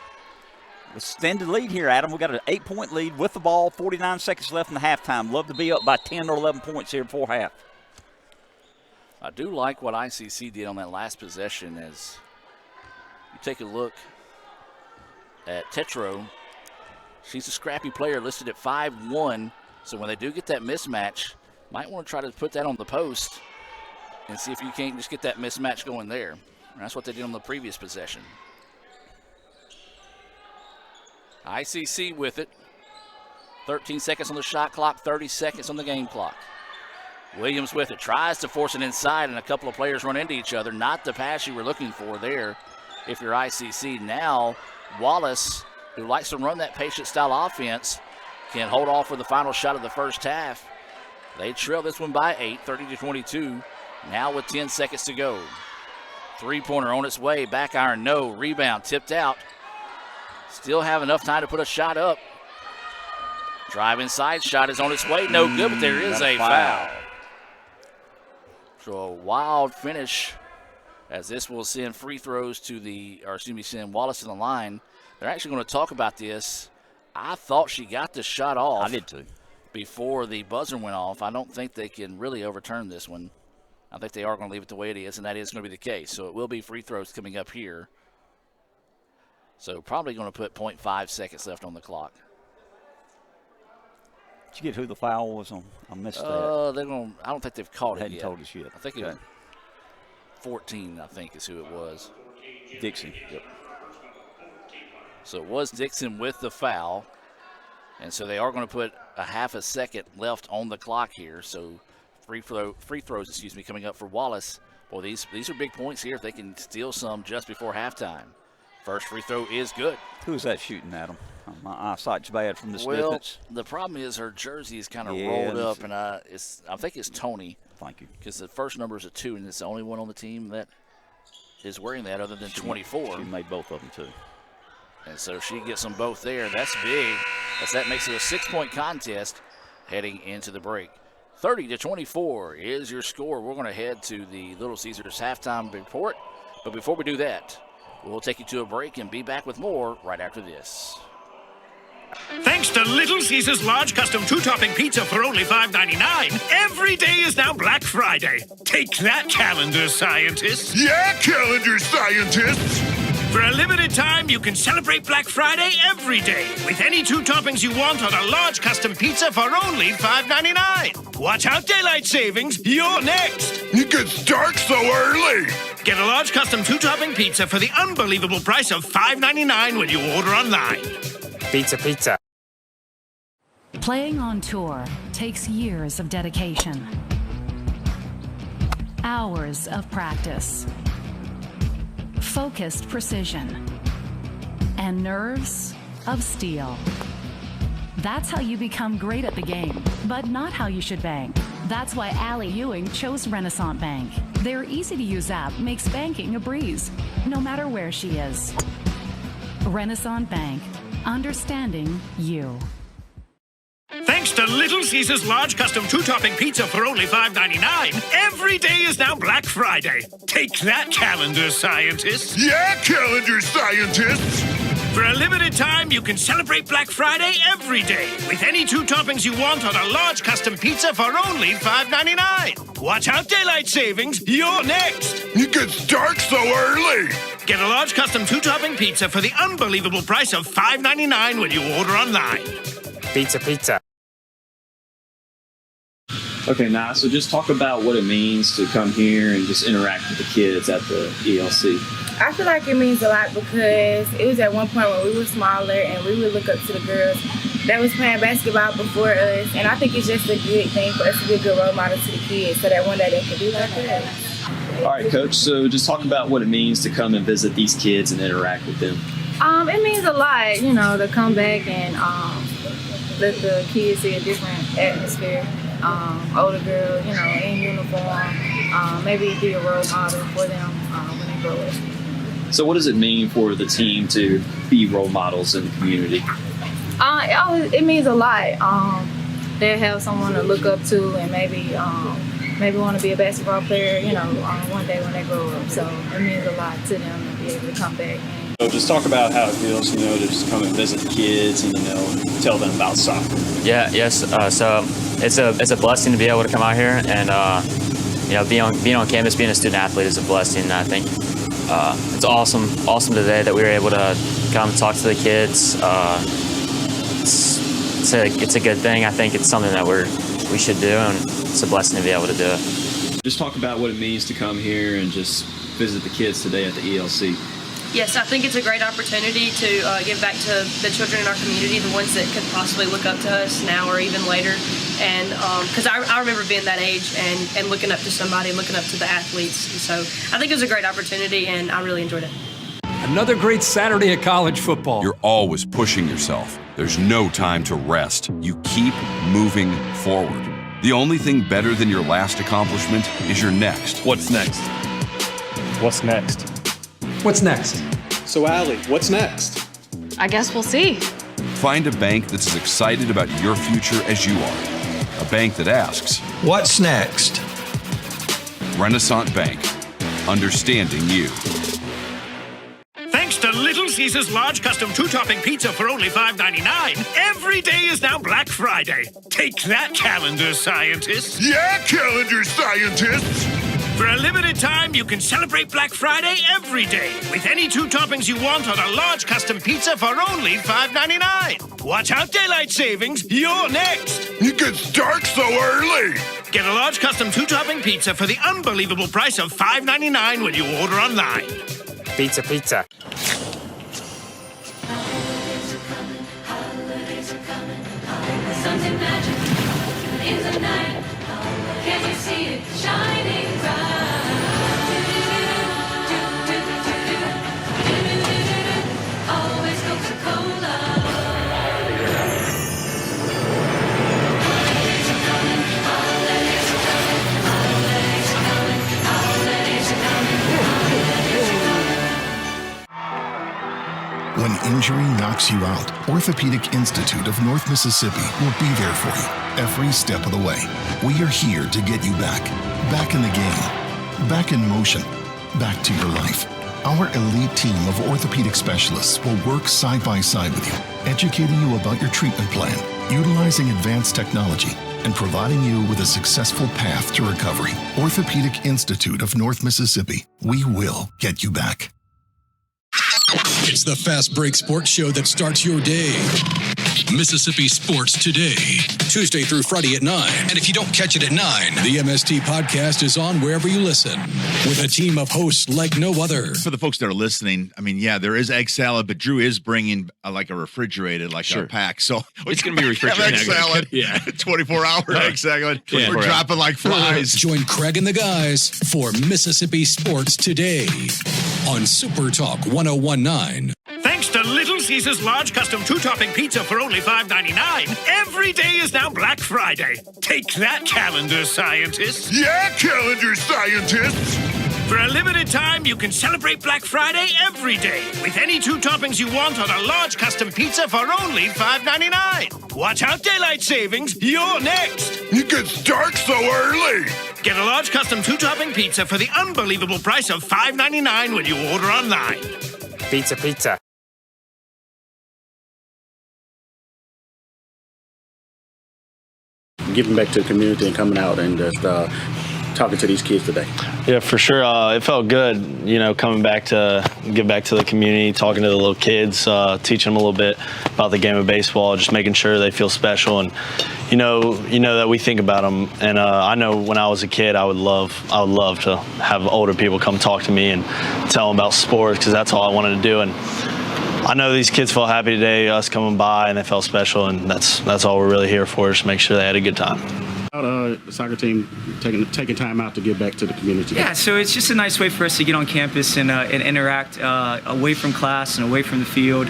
Extended lead here, Adam. We got an 8-point lead with the ball, 49 seconds left in the halftime. Love to be up by 10 or 11 points here before half. I do like what ICC did on that last possession. As you take a look at Tetro, she's a scrappy player listed at 5'1", so when they do get that mismatch, might want to try to put that on the post and see if you can't just get that mismatch going there. And that's what they did on the previous possession. ICC with it. 13 seconds on the shot clock, 30 seconds on the game clock. Williams with it, tries to force it inside, and a couple of players run into each other. Not the pass you were looking for there if you're ICC. Now Wallace, who likes to run that patient style offense, can hold off for the final shot of the first half. They trail this one by 8, 30-22. Now with 10 seconds to go. Three-pointer on its way, back iron, no. Rebound tipped out. Still have enough time to put a shot up. Drive inside, shot is on its way, no good, but there is a foul. So a wild finish, as this will send free throws to send Wallace to the line. They're actually going to talk about this. I thought she got the shot off. I did too. Before the buzzer went off. I don't think they can really overturn this one. I think they are going to leave it the way it is, and that is going to be the case. So it will be free throws coming up here. So probably going to put 0.5 seconds left on the clock. Did you get who the foul was on? I missed that. I don't think they've caught it Hadn't yet. told us yet. I think it was 14, I think is who it was. Dixon. Yep. So it was Dixon with the foul. And so they are going to put a half a second left on the clock here. So free throws, coming up for Wallace. Well, these are big points here if they can steal some just before halftime. First free throw is good. Who's that shooting at him? My eyesight's bad from this distance. Well, the problem is her jersey is kind of rolled up, and I think it's Tony. Thank you. Because the first number is a 2, and it's the only one on the team that is wearing that other than 24. She made both of them, too. And so she gets them both there. That's big, as that makes it a 6-point contest heading into the break. 30-24 is your score. We're going to head to the Little Caesars halftime report. But before we do that, we'll take you to a break and be back with more right after this. Thanks to Little Caesars large custom 2-topping pizza for only $5.99, every day is now Black Friday. Take that, calendar scientists. Yeah, calendar scientists. For a limited time, you can celebrate Black Friday every day with any 2 toppings you want on a large custom pizza for only $5.99. Watch out, daylight savings. You're next. It gets dark so early. Get a large custom 2-topping pizza for the unbelievable price of $5.99 when you order online. Pizza. Playing on tour takes years of dedication, hours of practice, focused precision, and nerves of steel. That's how you become great at the game, but not how you should bank. That's why Allie Ewing chose Renaissance Bank. Their easy-to-use app makes banking a breeze, no matter where she is. Renaissance Bank, understanding you. Thanks Thanks to Little Caesars large custom two-topping pizza for only $5.99, every day is now Black Friday. Take that, calendar scientists. Yeah, calendar scientists. For a limited time, you can celebrate Black Friday every day with any two toppings you want on a large custom pizza for only $5.99. Watch out, daylight savings. You're next. It gets dark so early. Get a large custom two-topping pizza for the unbelievable price of $5.99 when you order online. Pizza. Okay, now, so just talk about what it means to come here and just interact with the kids at the ELC. I feel like it means a lot because it was at one point when we were smaller and we would look up to the girls that was playing basketball before us, and I think it's just a good thing for us to be a good role model to the kids so that one day they can be like us. All right, Coach, so just talk about what it means to come and visit these kids and interact with them. It means a lot, to come back and let the kids see a different atmosphere. Older girl, in uniform, maybe be a role model for them when they grow up. So what does it mean for the team to be role models in the community? It means a lot. They have someone to look up to and maybe want to be a basketball player, one day when they grow up. So it means a lot to them to be able to come back. So just talk about how it feels, to just come and visit the kids and, tell them about soccer. So it's a blessing to be able to come out here and, being on campus, being a student athlete is a blessing. And I think it's awesome today that we were able to come and talk to the kids. It's a good thing. I think it's something that we should do, and it's a blessing to be able to do it. Just talk about what it means to come here and just visit the kids today at the ELC. Yes, I think it's a great opportunity to give back to the children in our community, the ones that could possibly look up to us now or even later. And because I remember being that age and looking up to somebody and looking up to the athletes. And so I think it was a great opportunity, and I really enjoyed it. Another great Saturday of college football. You're always pushing yourself. There's no time to rest. You keep moving forward. The only thing better than your last accomplishment is your next. What's next? What's next? What's next? So, Allie, what's next? I guess we'll see. Find a bank that's as excited about your future as you are. A bank that asks, what's next? Renaissance Bank. Understanding you. Thanks to Little Caesars large custom two-topping pizza for only $5.99, every day is now Black Friday. Take that, calendar scientists. Yeah, calendar scientists. For a limited time, you can celebrate Black Friday every day with any two toppings you want on a large custom pizza for only $5.99. Watch out, daylight savings. You're next. It gets dark so early. Get a large custom two-topping pizza for the unbelievable price of $5.99 when you order online. Pizza. Something magic in the night. Can't you see it shining bright? Always Coca-Cola. Holidays are coming. Holidays are coming. Holidays are coming. Holidays are coming. When injury knocks you out, Orthopedic Institute of North Mississippi will be there for you every step of the way. We are here to get you back in the game, back in motion, back to your life. Our elite team of orthopedic specialists will work side by side with you, educating you about your treatment plan, utilizing advanced technology, and providing you with a successful path to recovery. Orthopedic Institute of North Mississippi. We will get you back. It's the Fast Break Sports Show that starts your day. Mississippi Sports Today, Tuesday through Friday at 9. And if you don't catch it at 9, the MST podcast is on wherever you listen, with a team of hosts like no other. For the folks that are listening, there is egg salad, but Drew is bringing a refrigerated, a pack. So it's going to be refrigerated. Egg salad, 24-hour egg salad. We're dropping like flies. Join Craig and the guys for Mississippi Sports Today on Super Talk 101.9. Thanks to Little Caesars large custom two-topping pizza for only $5.99, every day is now Black Friday. Take that, calendar scientists. Yeah, calendar scientists. For a limited time, you can celebrate Black Friday every day with any 2 toppings you want on a large custom pizza for only $5.99. Watch out, daylight savings. You're next. It gets dark so early. Get a large custom 2-topping pizza for the unbelievable price of $5.99 when you order online. Pizza, pizza. Giving back to the community and coming out and just talking to these kids today. Yeah, for sure. It felt good, coming back to give back to the community, talking to the little kids, teaching them a little bit about the game of baseball, just making sure they feel special, and you know that we think about them. And I know when I was a kid, I would love to have older people come talk to me and tell them about sports, because that's all I wanted to do. And I know these kids felt happy today, us coming by, and they felt special, and that's all we're really here for, is to make sure they had a good time. The soccer team taking time out to give back to the community. Yeah, so it's just a nice way for us to get on campus and interact away from class and away from the field,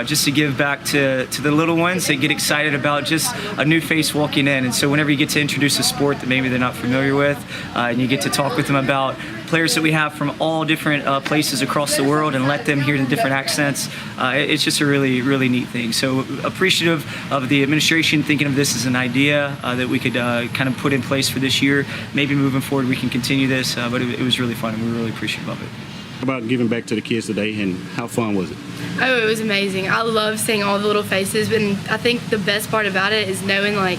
just to give back to the little ones. They get excited about just a new face walking in, and so whenever you get to introduce a sport that maybe they're not familiar with, and you get to talk with them about players that we have from all different places across the world and let them hear the different accents, it's just a really, really neat thing. So appreciative of the administration thinking of this as an idea that we could kind of put in place for this year. Maybe moving forward we can continue this, but it was really fun and we were really appreciative of it. How about giving back to the kids today, and how fun was it? Oh, it was amazing. I love seeing all the little faces, and I think the best part about it is knowing, like,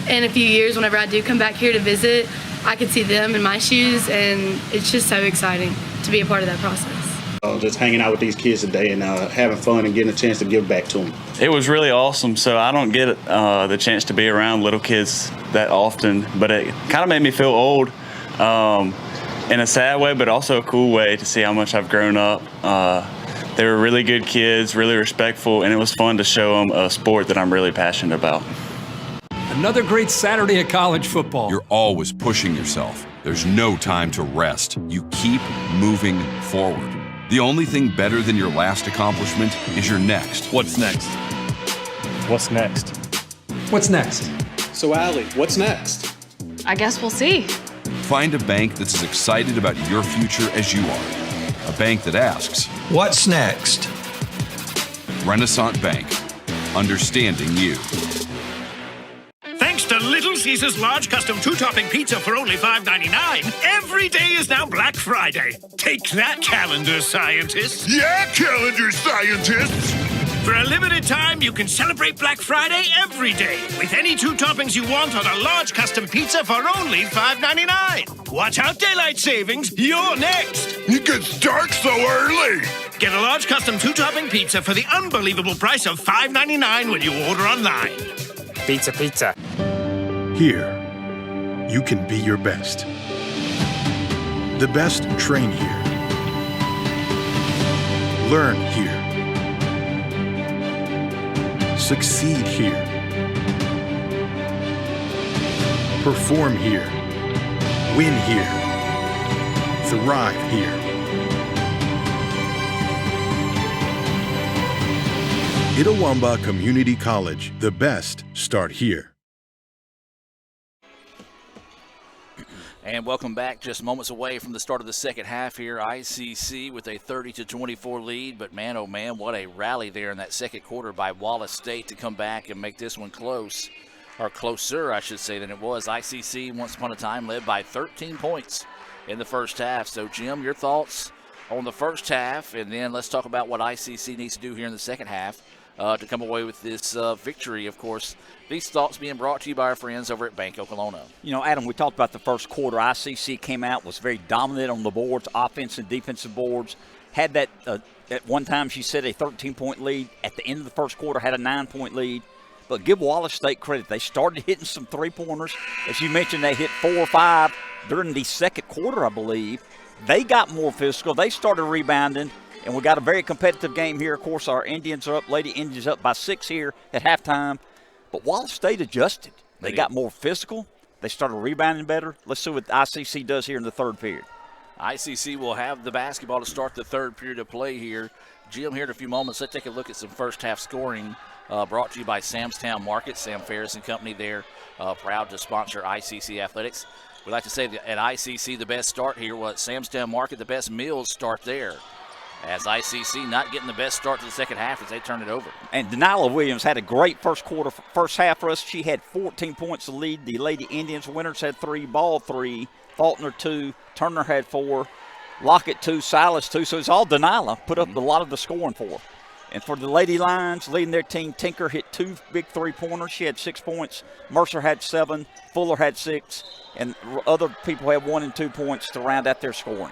in a few years, whenever I do come back here to visit, I could see them in my shoes, and it's just so exciting to be a part of that process. Just hanging out with these kids today and having fun and getting a chance to give back to them. It was really awesome. So I don't get the chance to be around little kids that often, but it kind of made me feel old in a sad way, but also a cool way to see how much I've grown up. They were really good kids, really respectful, and it was fun to show them a sport that I'm really passionate about. Another great Saturday of college football. You're always pushing yourself. There's no time to rest. You keep moving forward. The only thing better than your last accomplishment is your next. What's next? What's next? What's next? So, Allie, what's next? I guess we'll see. Find a bank that's as excited about your future as you are. A bank that asks, what's next? Renaissance Bank. Understanding you. Thanks to Little Caesars large custom 2-topping pizza for only $5.99, every day is now Black Friday. Take that, calendar scientists. Yeah, calendar scientists. For a limited time, you can celebrate Black Friday every day with any 2 toppings you want on a large custom pizza for only $5.99. Watch out, daylight savings. You're next. It gets dark so early. Get a large custom 2-topping pizza for the unbelievable price of $5.99 when you order online. Pizza, pizza. Here, you can be your best. The best train here. Learn here. Succeed here. Perform here. Win here. Thrive here. Itawamba Community College. The best start here. And welcome back. Just moments away from the start of the second half here. ICC with a 30-24 lead. But man, oh man, what a rally there in that second quarter by Wallace State to come back and make this one close. Or closer, I should say, than it was. ICC, once upon a time, led by 13 points in the first half. So, Jim, your thoughts on the first half, and then let's talk about what ICC needs to do here in the second half to come away with this victory. Of course, these thoughts being brought to you by our friends over at Bank Okolona. You know, Adam, we talked about the first quarter. ICC came out, was very dominant on the boards, offense and defensive boards. Had that, at one time she said, a 13-point lead. At the end of the first quarter, had a 9-point lead. But give Wallace State credit. They started hitting some three-pointers. As you mentioned, they hit 4 or 5 during the second quarter, I believe. They got more physical. They started rebounding. And we got a very competitive game here. Of course, our Indians are up. Lady Indians up by 6 here at halftime. But Wallace State adjusted. They got more physical. They started rebounding better. Let's see what ICC does here in the third period. ICC will have the basketball to start the third period of play here. Jim, here in a few moments, let's take a look at some first half scoring brought to you by Sam's Town Market. Sam Ferris and company there, proud to sponsor ICC Athletics. We like to say that at ICC, the best start here was Samstown Market, the best Mills start there. As ICC not getting the best start to the second half as they turn it over. And Denilah Williams had a great first half for us. She had 14 points to lead. The Lady Indians winners had 3, Ball 3, Faulkner 2, Turner had 4, Lockett 2, Silas 2. So it's all Denilah put up a lot of the scoring for her. And for the Lady Lions leading their team, Tinker hit 2 big 3-pointers. She had 6 points. Mercer had 7. Fuller had 6. And other people had 1 and 2 points to round out their scoring.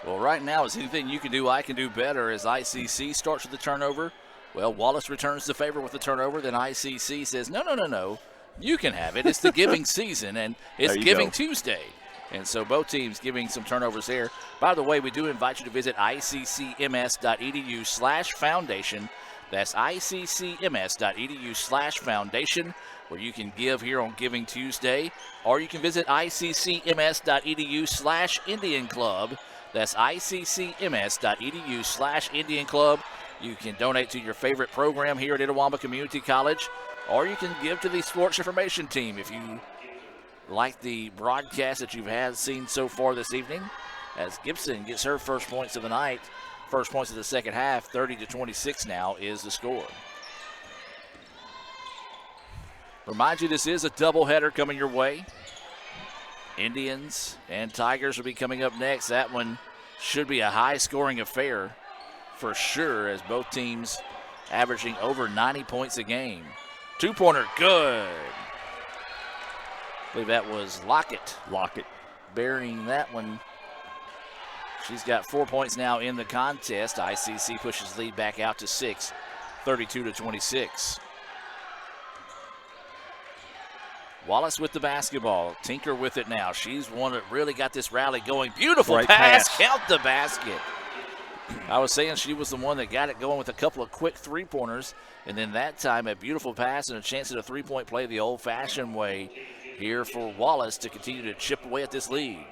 Well, right now, is anything you can do, I can do better as ICC starts with the turnover. Well, Wallace returns the favor with the turnover. Then ICC says, no. You can have it. It's the giving season, and it's Giving Tuesday. And so both teams giving some turnovers there. By the way, we do invite you to visit iccms.edu/foundation. That's iccms.edu/foundation, where you can give here on Giving Tuesday. Or you can visit iccms.edu/Indian Club. That's iccms.edu/Indian Club. You can donate to your favorite program here at Itawamba Community College, or you can give to the sports information team if you like the broadcast that you've seen so far this evening. As Gibson gets her first points of the night, first points of the second half, 30-26 now is the score. Remind you, this is a doubleheader coming your way. Indians and Tigers will be coming up next. That one should be a high-scoring affair for sure, as both teams averaging over 90 points a game. 2-pointer, good. I believe that was Lockett. Burying that one. She's got 4 points now in the contest. ICC pushes lead back out to 6, 32-26. Wallace with the basketball. Tinker with it now. She's one that really got this rally going. Beautiful pass. Count the basket. I was saying she was the one that got it going with a couple of quick 3-pointers. And then that time, a beautiful pass and a chance at a 3-point play the old-fashioned way here for Wallace to continue to chip away at this lead.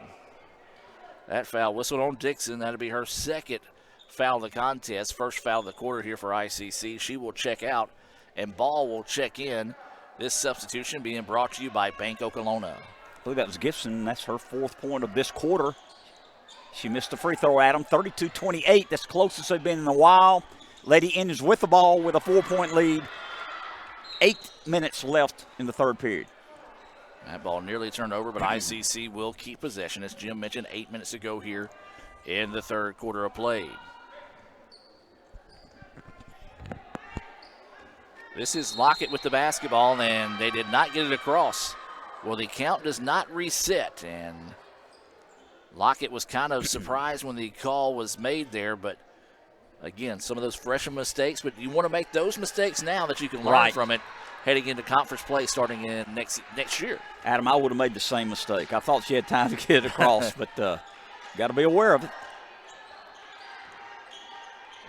That foul whistled on Dixon. That'll be her second foul of the contest. First foul of the quarter here for ICC. She will check out, and Ball will check in. This substitution being brought to you by Bank Okolona. I believe that was Gibson. That's her 4th point of this quarter. She missed the free throw, Adam. 32-28. That's the closest they've been in a while. Lady Indians with the ball with a 4-point lead. 8 minutes left in the third period. That ball nearly turned over, but ICC will keep possession. As Jim mentioned, 8 minutes to go here in the third quarter of play. This is Lockett with the basketball, and they did not get it across. Well, the count does not reset, and Lockett was kind of surprised when the call was made there, but again, some of those freshman mistakes, but you want to make those mistakes now that you can learn from it heading into conference play starting in next year. Adam, I would have made the same mistake. I thought she had time to get it across, but got to be aware of it.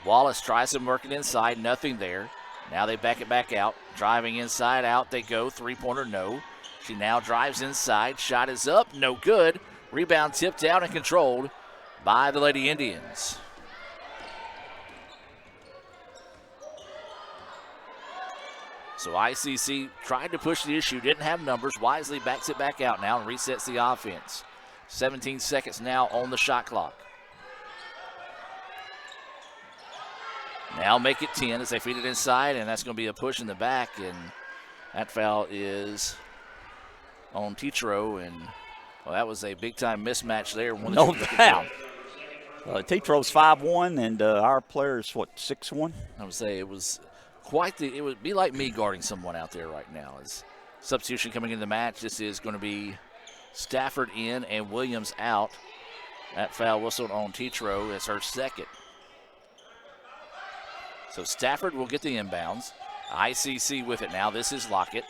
Wallace tries to work it inside, nothing there. Now they back it back out. Driving inside, out they go. 3-pointer, no. She now drives inside. Shot is up, no good. Rebound tipped out and controlled by the Lady Indians. So ICC tried to push the issue, didn't have numbers. Wisely backs it back out now and resets the offense. 17 seconds now on the shot clock. Now make it 10 as they feed it inside, and that's going to be a push in the back, and that foul is on Tetro, and well, that was a big-time mismatch there. No doubt. Tetro's 5'1", and our player is, 6'1"? I would say it was it would be like me guarding someone out there right now. As substitution coming in the match, this is going to be Stafford in and Williams out. That foul whistled on Tetro. It's her second. So Stafford will get the inbounds. ICC with it now. This is Lockett.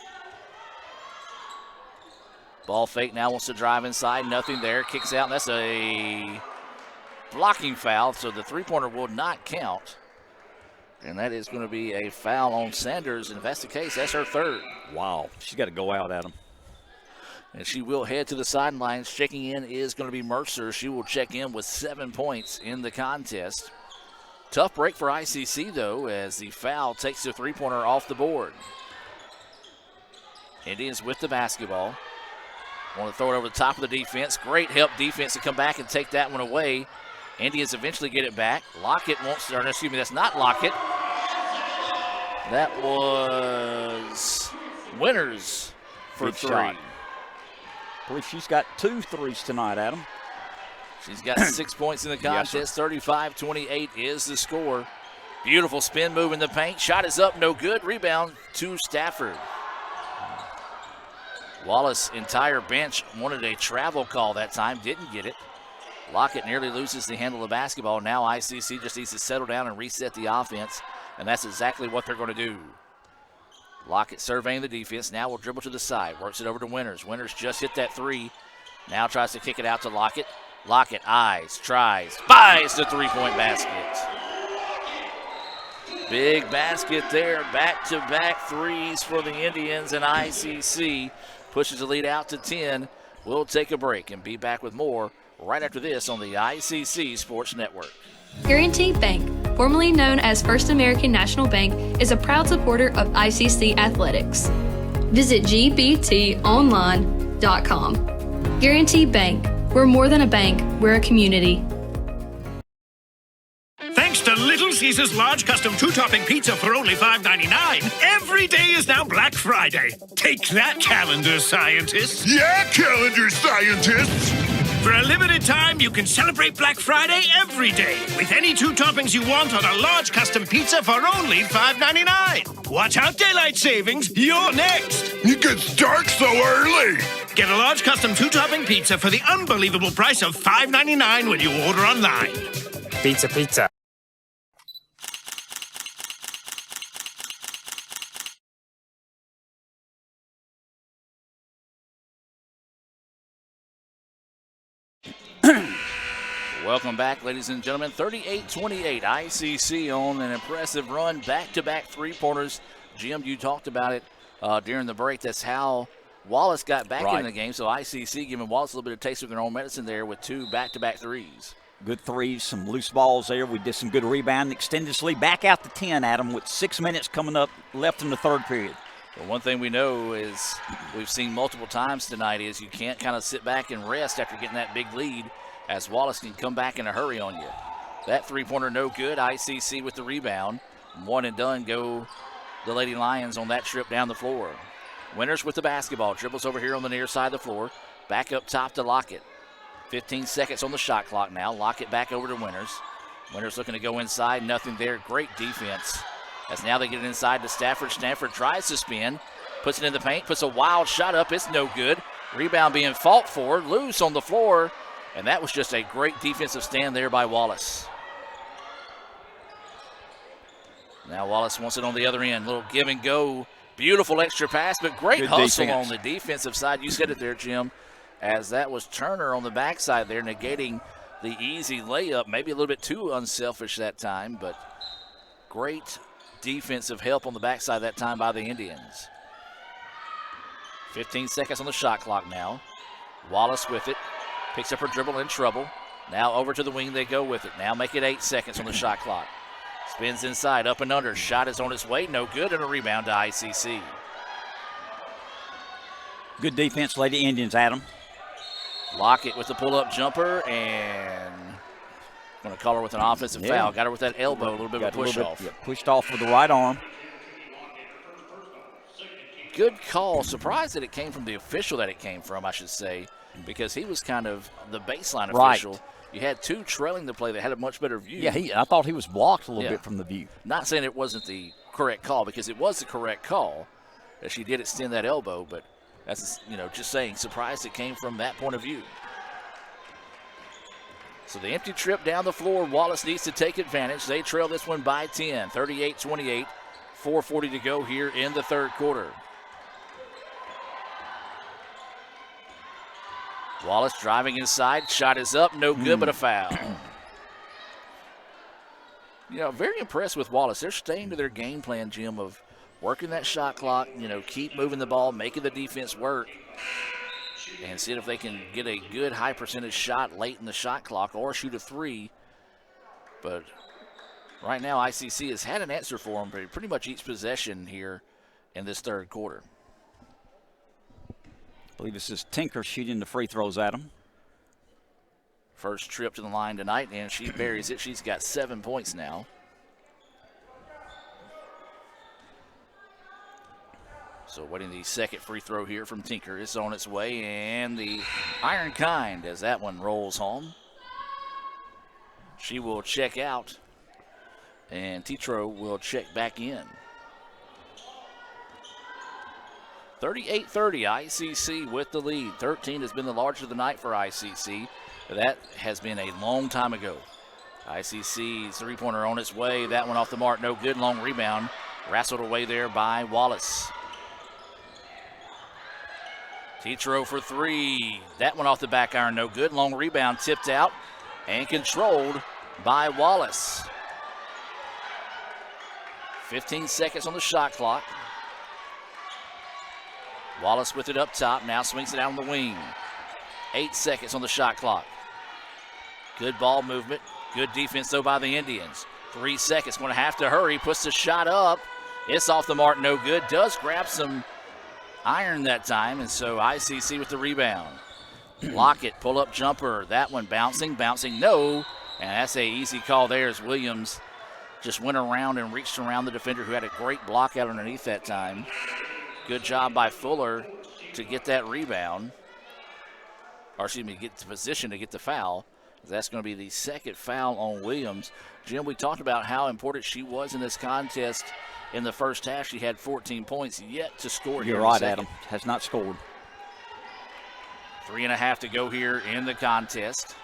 Ball fake now, wants to drive inside. Nothing there. Kicks out, and that's a blocking foul. So the 3-pointer will not count. And that is going to be a foul on Sanders. And if that's the case, that's her third. Wow. She's got to go out, Adam. And she will head to the sidelines. Checking in is going to be Mercer. She will check in with 7 points in the contest. Tough break for ICC, though, as the foul takes the 3-pointer off the board. Indians with the basketball. Want to throw it over the top of the defense. Great help defense to come back and take that one away. Indians eventually get it back. Lockett wants, or excuse me, that's not Lockett. That was Winters for Big 3. shot. I believe she's got 2 threes tonight, Adam. She's got 6 points in the contest. 35-28 is the score. Beautiful spin move in the paint. Shot is up, no good. Rebound to Stafford. Wallace, entire bench wanted a travel call that time, didn't get it. Lockett nearly loses the handle of the basketball. Now ICC just needs to settle down and reset the offense, and that's exactly what they're going to do. Lockett surveying the defense. Now will dribble to the side. Works it over to Winters. Winters just hit that 3. Now tries to kick it out to Lockett. Lockett eyes, tries, buys the three-point basket. Big basket there. Back-to-back threes for the Indians, and ICC pushes the lead out to 10. We'll take a break and be back with more right after this on the ICC Sports Network. Guaranty Bank, formerly known as First American National Bank, is a proud supporter of ICC athletics. Visit gbtonline.com. Guaranty Bank, we're more than a bank, we're a community. Thanks to Little Caesars large custom 2-topping pizza for only $5.99, every day is now Black Friday. Take that, calendar scientists. Yeah, calendar scientists. For a limited time, you can celebrate Black Friday every day with any 2 toppings you want on a large custom pizza for only $5.99. Watch out, daylight savings. You're next. It gets dark so early. Get a large custom 2-topping pizza for the unbelievable price of $5.99 when you order online. Pizza, pizza. Welcome back, ladies and gentlemen. 38-28, ICC on an impressive run. Back-to-back three-pointers. Jim, you talked about it during the break. That's how Wallace got back in the game. So ICC giving Wallace a little bit of taste of their own medicine there with 2 back-to-back threes. Good threes, some loose balls there. We did some good rebounding. Extended this lead back out to 10, Adam, with 6 minutes coming up left in the third period. Well, one thing we know is we've seen multiple times tonight is you can't kind of sit back and rest after getting that big lead, as Wallace can come back in a hurry on you. That three-pointer no good. ICC with the rebound. 1 and done go the Lady Lions on that trip down the floor. Winters with the basketball. Dribbles over here on the near side of the floor. Back up top to Lockett. 15 seconds on the shot clock now. Lockett back over to Winters. Winters looking to go inside. Nothing there. Great defense. As now they get it inside to Stafford. Stafford tries to spin. Puts it in the paint. Puts a wild shot up. It's no good. Rebound being fought for. Loose on the floor. And that was just a great defensive stand there by Wallace. Now Wallace wants it on the other end. Little give and go. Beautiful extra pass, but great Good hustle defense on the defensive side. You said it there, Jim, as that was Turner on the backside there, negating the easy layup. Maybe a little bit too unselfish that time, but great defensive help on the backside that time by the Indians. 15 seconds on the shot clock now. Wallace with it. Picks up her dribble, in trouble. Now over to the wing, they go with it. Now make it 8 seconds on the shot clock. Spins inside, up and under. Shot is on its way, no good, and a rebound to ICC. Good defense, Lady Indians, Adam. Lockett with the pull-up jumper, and going to call her with an offensive foul. Got her with that elbow, a little bit of a push-off. Pushed off with the right arm. Good call. Surprised that it came from the official that it came from, I should say, because he was kind of the baseline official. You had 2 trailing the play that had a much better view. Yeah, I thought he was blocked a little bit from the view. Not saying it wasn't the correct call, because it was the correct call, as she did extend that elbow, but that's, just saying, surprised it came from that point of view. So the empty trip down the floor, Wallace needs to take advantage. They trail this one by 10, 38-28, 4:40 to go here in the third quarter. Wallace driving inside. Shot is up. No good, but a foul. Very impressed with Wallace. They're staying to their game plan, Jim, of working that shot clock, keep moving the ball, making the defense work, and see if they can get a good high percentage shot late in the shot clock or shoot a 3. But right now, ICC has had an answer for them pretty much each possession here in this third quarter. believe this is Tinker shooting the free throws at him. First trip to the line tonight, and she buries it. She's got 7 points now. So waiting the second free throw here from Tinker is on its way, and the iron kind as that one rolls home. She will check out, and Tetro will check back in. 38-30, ICC with the lead. 13 has been the largest of the night for ICC. That has been a long time ago. ICC's three-pointer on its way. That one off the mark, no good. Long rebound, wrestled away there by Wallace. Tetro for three. That one off the back iron, no good. Long rebound, tipped out and controlled by Wallace. 15 seconds on the shot clock. Wallace with it up top, now swings it out on the wing. 8 seconds on the shot clock. Good ball movement, good defense though by the Indians. 3 seconds, going to have to hurry, puts the shot up. It's off the mark, no good. Does grab some iron that time, and so ICC with the rebound. Lockett, pull-up jumper. That one bouncing, no. And that's a easy call there as Williams just went around and reached around the defender who had a great block out underneath that time. Good job by Fuller to get that rebound. Or excuse me, get the position to get the foul. That's going to be the second foul on Williams. Jim, we talked about how important she was in this contest in the first half. She had 14 points, yet to score. You're right, Adam. Has not scored. 3.5 to go here in the contest.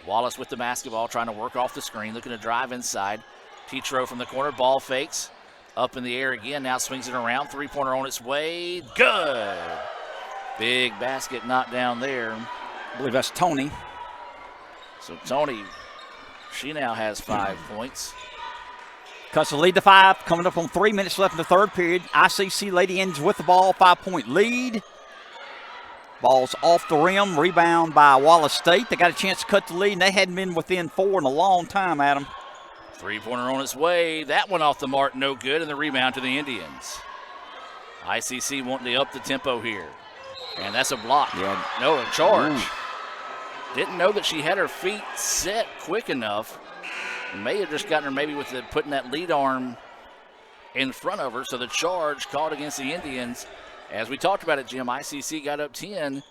Wallace with the basketball, trying to work off the screen, looking to drive inside. Tetro from the corner, ball fakes. Up in the air again, now swings it around. Three-pointer on its way, good. Big basket knocked down there. I believe that's Tony. So Tony, she now has 5 points. Cuts the lead to 5, coming up on 3 minutes left in the third period. ICC Lady Indians with the ball, 5-point lead. Ball's off the rim, rebound by Wallace State. They got a chance to cut the lead, and they hadn't been within 4 in a long time, Adam. Three-pointer on its way. That one off the mark, no good, and the rebound to the Indians. ICC wanting to up the tempo here. And that's a block. Yeah. No, a charge. Didn't know that she had her feet set quick enough. May have just gotten her maybe with putting that lead arm in front of her. So the charge called against the Indians. As we talked about it, Jim, ICC got up 10.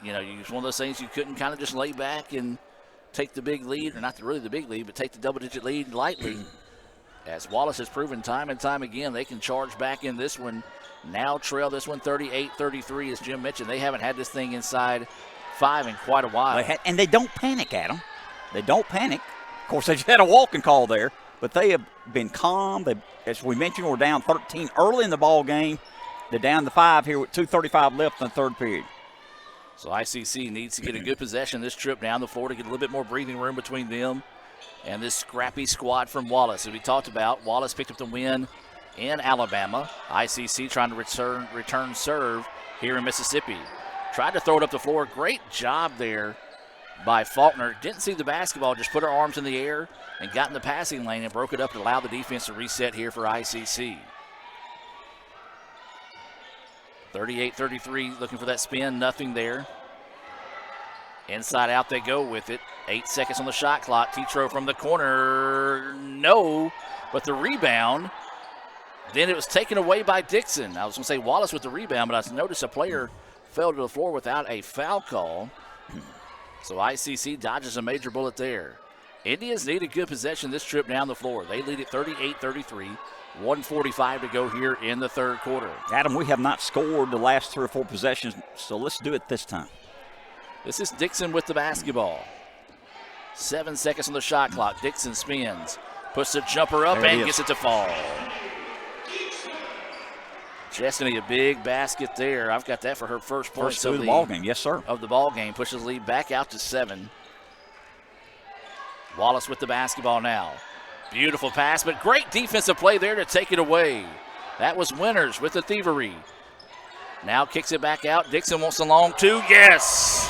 You know, it's one of those things you couldn't kind of just lay back and take the big lead, or not really the big lead, but take the double-digit lead lightly. As Wallace has proven time and time again, they can charge back in this one. Now trail this one 38-33, as Jim mentioned. They haven't had this thing inside 5 in quite a while. And they don't panic, Adam. They don't panic. Of course, they just had a walking call there, but they have been calm. As we mentioned, we're down 13 early in the ball game. They're down to 5 here with 2:35 left in the third period. So ICC needs to get a good possession this trip down the floor to get a little bit more breathing room between them and this scrappy squad from Wallace. As we talked about, Wallace picked up the win in Alabama. ICC trying to return serve here in Mississippi. Tried to throw it up the floor. Great job there by Faulkner. Didn't see the basketball, just put her arms in the air and got in the passing lane and broke it up to allow the defense to reset here for ICC. 38-33, looking for that spin, nothing there. Inside out they go with it. 8 seconds on the shot clock. Tetro from the corner, no, but the rebound, then it was taken away by Dixon. I was going to say Wallace with the rebound, but I noticed a player fell to the floor without a foul call. So ICC dodges a major bullet there. Indians need a good possession this trip down the floor. They lead at 38-33. 1:45 to go here in the third quarter. Adam, we have not scored the last 3 or 4 possessions, so let's do it this time. This is Dixon with the basketball. 7 seconds on the shot clock. Dixon spins, puts the jumper up, and gets it to fall. Chestney, a big basket there. I've got that for her first points of the ball game. Yes, sir. Of the ball game. Pushes the lead back out to 7. Wallace with the basketball now. Beautiful pass, but great defensive play there to take it away. That was Winters with the thievery. Now kicks it back out. Dixon wants a long 2. Yes!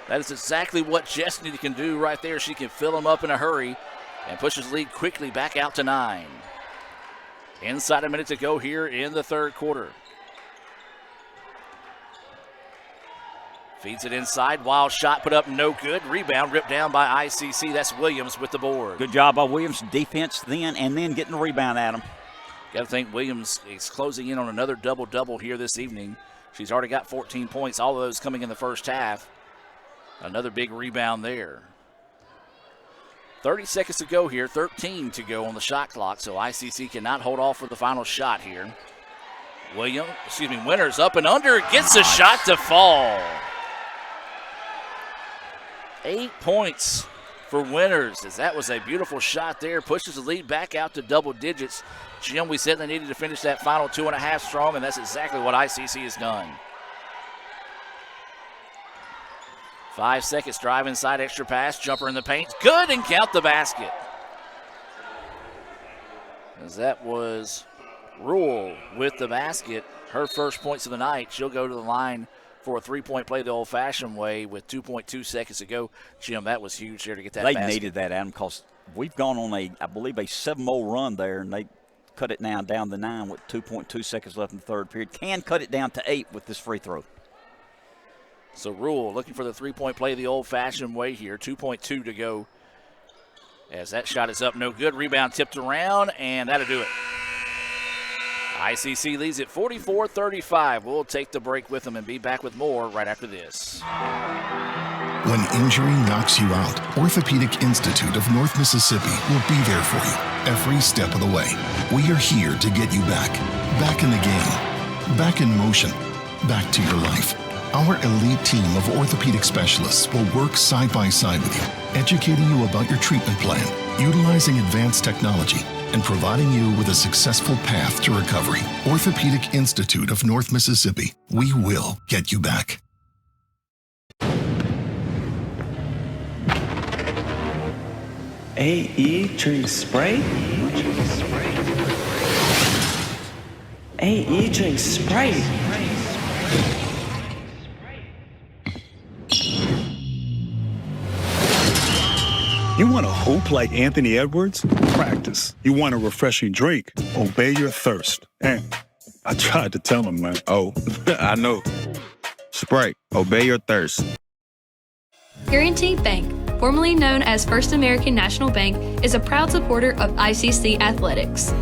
That is exactly what Chestney can do right there. She can fill him up in a hurry and pushes the lead quickly back out to 9. Inside a minute to go here in the third quarter. Feeds it inside. Wild shot put up, no good. Rebound ripped down by ICC. That's Williams with the board. Good job by Williams. Defense then, and then getting the rebound at him. Got to think Williams is closing in on another double-double here this evening. She's already got 14 points, all of those coming in the first half. Another big rebound there. 30 seconds to go here, 13 to go on the shot clock, so ICC cannot hold off for the final shot here. Winters up and under, gets a shot to fall. 8 points for Winters, as that was a beautiful shot there. Pushes the lead back out to double digits. Jim, we said they needed to finish that final 2.5 strong, and that's exactly what ICC has done. 5 seconds, drive inside, extra pass, jumper in the paint. Good, and count the basket. As that was Rule with the basket. Her first points of the night. She'll go to the line for a three-point play the old-fashioned way with 2.2 seconds to go. Jim, that was huge there to get that basket. They needed that, Adam, because we've gone on I believe a 7-0 run there, and they cut it now down to 9 with 2.2 seconds left in the third period. Can cut it down to 8 with this free throw. So Rule looking for the three-point play the old-fashioned way here. 2.2 to go. As that shot is up, no good. Rebound tipped around, and that'll do it. ICC leads at 44-35. We'll take the break with them and be back with more right after this. When injury knocks you out, Orthopedic Institute of North Mississippi will be there for you every step of the way. We are here to get you back in the game, back in motion, back to your life. Our elite team of orthopedic specialists will work side by side with you, educating you about your treatment plan, utilizing advanced technology, and providing you with a successful path to recovery. Orthopedic Institute of North Mississippi. We will get you back. AE drink spray? AE drink spray. You want a hoop like Anthony Edwards? Practice. You want a refreshing drink? Obey your thirst. And I tried to tell him, man. Oh, I know. Sprite, obey your thirst. Guaranty Bank, formerly known as First American National Bank, is a proud supporter of ICC athletics.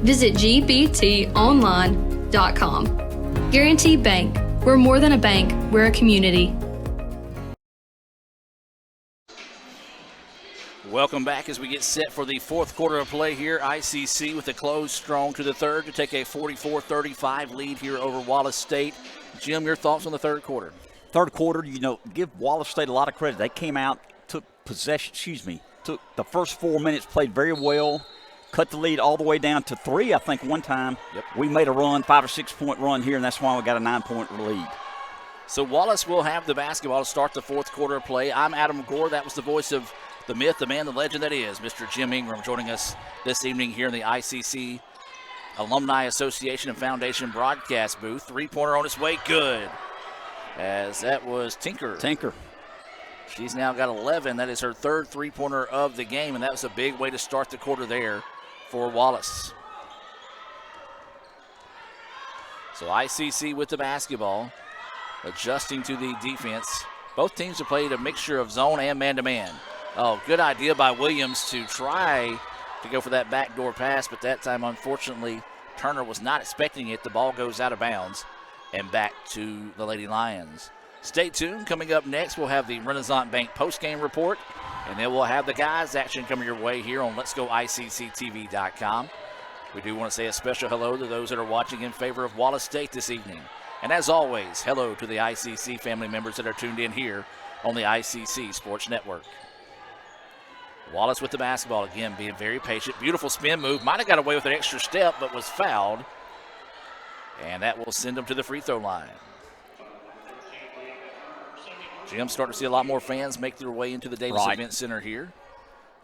Visit gbtonline.com. Guaranty Bank, we're more than a bank, we're a community. Welcome back as we get set for the fourth quarter of play here. ICC with a close strong to the third to take a 44-35 lead here over Wallace State. Jim, your thoughts on the third quarter? Third quarter, give Wallace State a lot of credit. They came out, took the first 4 minutes, played very well, cut the lead all the way down to 3, I think, one time. Yep. We made a run, 5 or 6 point run here, and that's why we got a 9-point lead. So Wallace will have the basketball to start the fourth quarter of play. I'm Adam Gore. That was the voice of the myth, the man, the legend that is, Mr. Jim Ingram, joining us this evening here in the ICC Alumni Association and Foundation broadcast booth. Three-pointer on its way, good. As that was Tinker. She's now got 11. That is her third three-pointer of the game, and that was a big way to start the quarter there for Wallace. So ICC with the basketball, adjusting to the defense. Both teams have played a mixture of zone and man-to-man. Oh, good idea by Williams to try to go for that backdoor pass, but that time, unfortunately, Turner was not expecting it. The ball goes out of bounds and back to the Lady Lions. Stay tuned. Coming up next, we'll have the Renaissance Bank postgame report, and then we'll have the guys' action coming your way here on Let'sGoICCTV.com. We do want to say a special hello to those that are watching in favor of Wallace State this evening. And as always, hello to the ICC family members that are tuned in here on the ICC Sports Network. Wallace with the basketball again, being very patient. Beautiful spin move. Might have got away with an extra step, but was fouled. And that will send them to the free throw line. Jim's starting to see a lot more fans make their way into the Davis Event Center here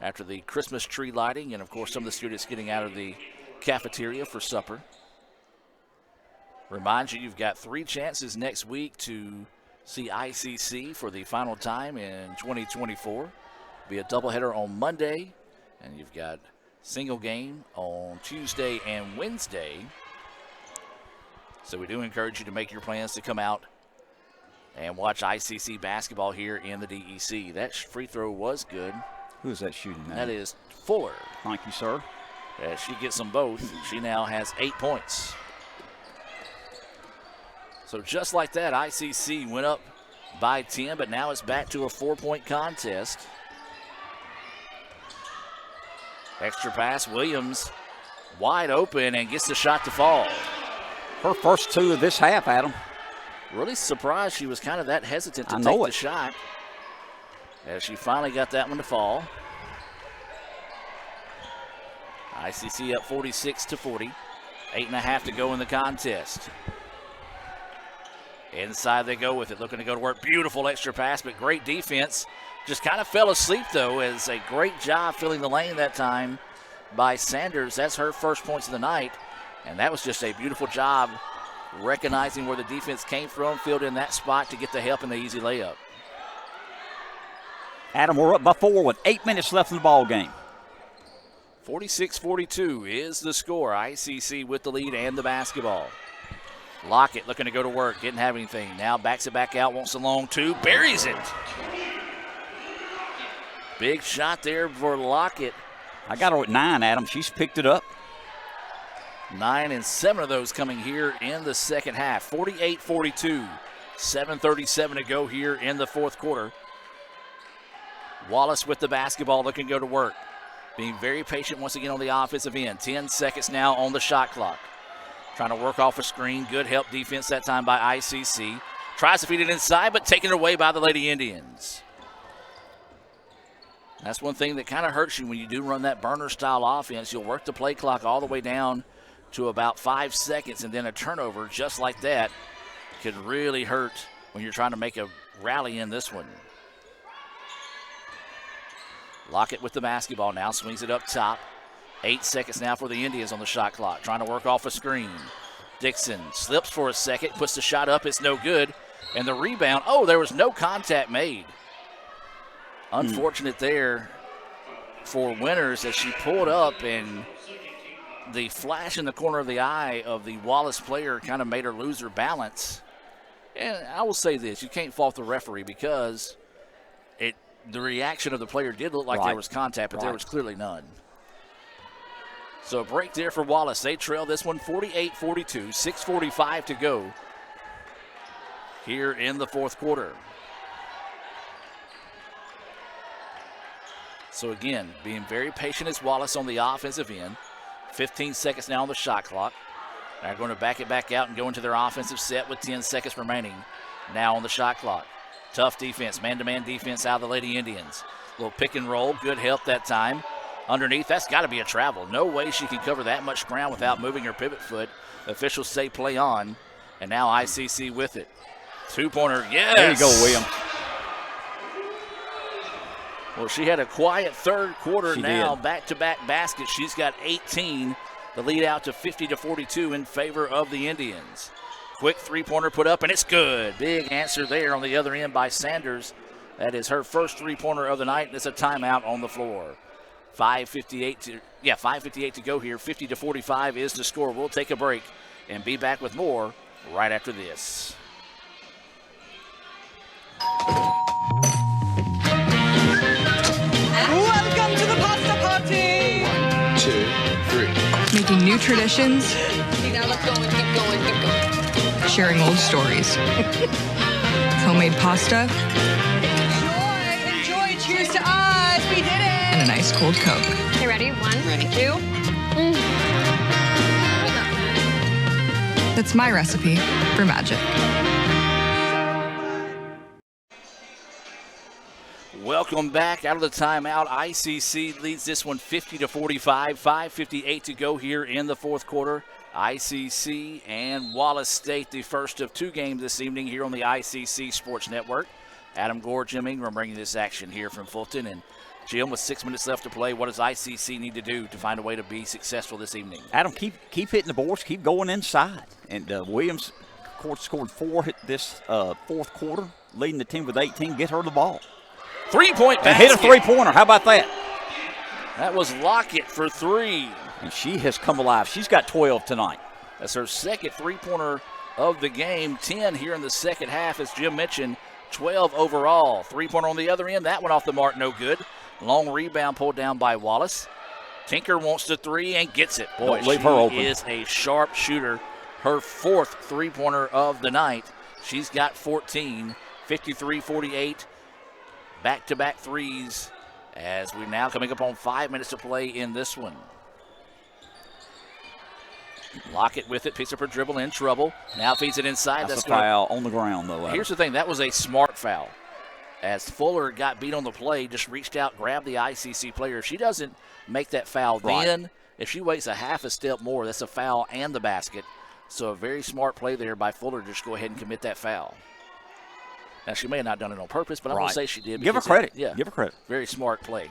after the Christmas tree lighting, and of course some of the students getting out of the cafeteria for supper. Remind you, you've got 3 chances next week to see ICC for the final time in 2024. Be a doubleheader on Monday, and you've got single game on Tuesday and Wednesday. So we do encourage you to make your plans to come out And watch ICC basketball here in the DEC. That free throw was good. Who is that shooting now? That is Fuller. Thank you, sir. As she gets them both, she now has 8 points. So just like that, ICC went up by 10, but now it's back to a 4-point contest. Extra pass, Williams wide open and gets the shot to fall. Her first 2 of this half, Adam. Really surprised she was kind of that hesitant to take the shot. As she finally got that one to fall. ICC up 46-40. 8.5 to go in the contest. Inside they go with it, looking to go to work. Beautiful extra pass, but great defense. Just kind of fell asleep, though, as a great job filling the lane that time by Sanders. That's her first points of the night, and that was just a beautiful job recognizing where the defense came from, filled in that spot to get the help in the easy layup. Adam, we're up by 4 with 8 minutes left in the ball game. 46-42 is the score. ICC with the lead and the basketball. Lockett looking to go to work, didn't have anything. Now backs it back out, wants a long 2, buries it. Big shot there for Lockett. I got her at 9, Adam. She's picked it up. 9 and 7 of those coming here in the second half. 48-42, 7:37 to go here in the fourth quarter. Wallace with the basketball, looking to go to work. Being very patient once again on the offensive end. 10 seconds now on the shot clock. Trying to work off a screen. Good help defense that time by ICC. Tries to feed it inside, but taken away by the Lady Indians. That's one thing that kind of hurts you when you do run that burner-style offense. You'll work the play clock all the way down to about 5 seconds, and then a turnover just like that could really hurt when you're trying to make a rally in this one. Lockett with the basketball now, swings it up top. 8 seconds now for the Indians on the shot clock, trying to work off a screen. Dixon slips for a second, puts the shot up, it's no good. And the rebound, oh, there was no contact made. Unfortunate there for Winters as she pulled up, and the flash in the corner of the eye of the Wallace player kind of made her lose her balance. And I will say this, you can't fault the referee because the reaction of the player did look like there was contact, but there was clearly none. So a break there for Wallace. They trail this one 48-42, 6:45 to go here in the fourth quarter. So again, being very patient as Wallace on the offensive end. 15 seconds now on the shot clock. They're going to back it back out and go into their offensive set with 10 seconds remaining now on the shot clock. Tough defense, man-to-man defense out of the Lady Indians. Little pick and roll, good help that time. Underneath, that's got to be a travel. No way she can cover that much ground without moving her pivot foot. Officials say play on, and now ICC with it. Two-pointer, yes! There you go, William. Well, she had a quiet third quarter. She now, did. back-to-back baskets. She's got 18. The lead out to 50-42 in favor of the Indians. Quick three-pointer put up, and it's good. Big answer there on the other end by Sanders. That is her first three-pointer of the night, and it's a timeout on the floor. 5:58 to go here. 50-45 is the score. We'll take a break and be back with more right after this. Welcome to the pasta party! 1, 2, 3. Making new traditions. Now let's go and keep going. Sharing old stories. Homemade pasta. Enjoy. Cheers to us. We did it. And an ice cold Coke. Okay, ready? 1, 2. That's my recipe for magic. Welcome back out of the timeout. ICC leads this one 50-45. 5:58 to go here in the fourth quarter. ICC and Wallace State, the first of two games this evening here on the ICC Sports Network. Adam Gore, Jim Ingram bringing this action here from Fulton. And Jim, with 6 minutes left to play, what does ICC need to do to find a way to be successful this evening? Adam, keep hitting the boards, keep going inside. And Williams, of course, scored 4 this fourth quarter, leading the team with 18. Get her the ball. Three-point basket. And hit a three-pointer. How about that? That was Lockett for 3. And she has come alive. She's got 12 tonight. That's her second three-pointer of the game. 10 here in the second half, as Jim mentioned. 12 overall. Three-pointer on the other end. That one off the mark, no good. Long rebound pulled down by Wallace. Tinker wants the three and gets it. Boy, Don't leave her open. Is a sharp shooter. Her fourth three-pointer of the night. She's got 14, 53-48. Back-to-back threes as we're now coming up on 5 minutes to play in this one. Lockett with it, picks up her dribble, in trouble. Now feeds it inside. That's a foul on the ground, though. Here's the thing, that was a smart foul. As Fuller got beat on the play, just reached out, grabbed the ICC player. If she doesn't make that foul then, if she waits a half a step more, that's a foul and the basket. So a very smart play there by Fuller to just go ahead and commit that foul. Now, she may have not done it on purpose, but I'm going to say she did. Give her credit. Give her credit. Very smart play.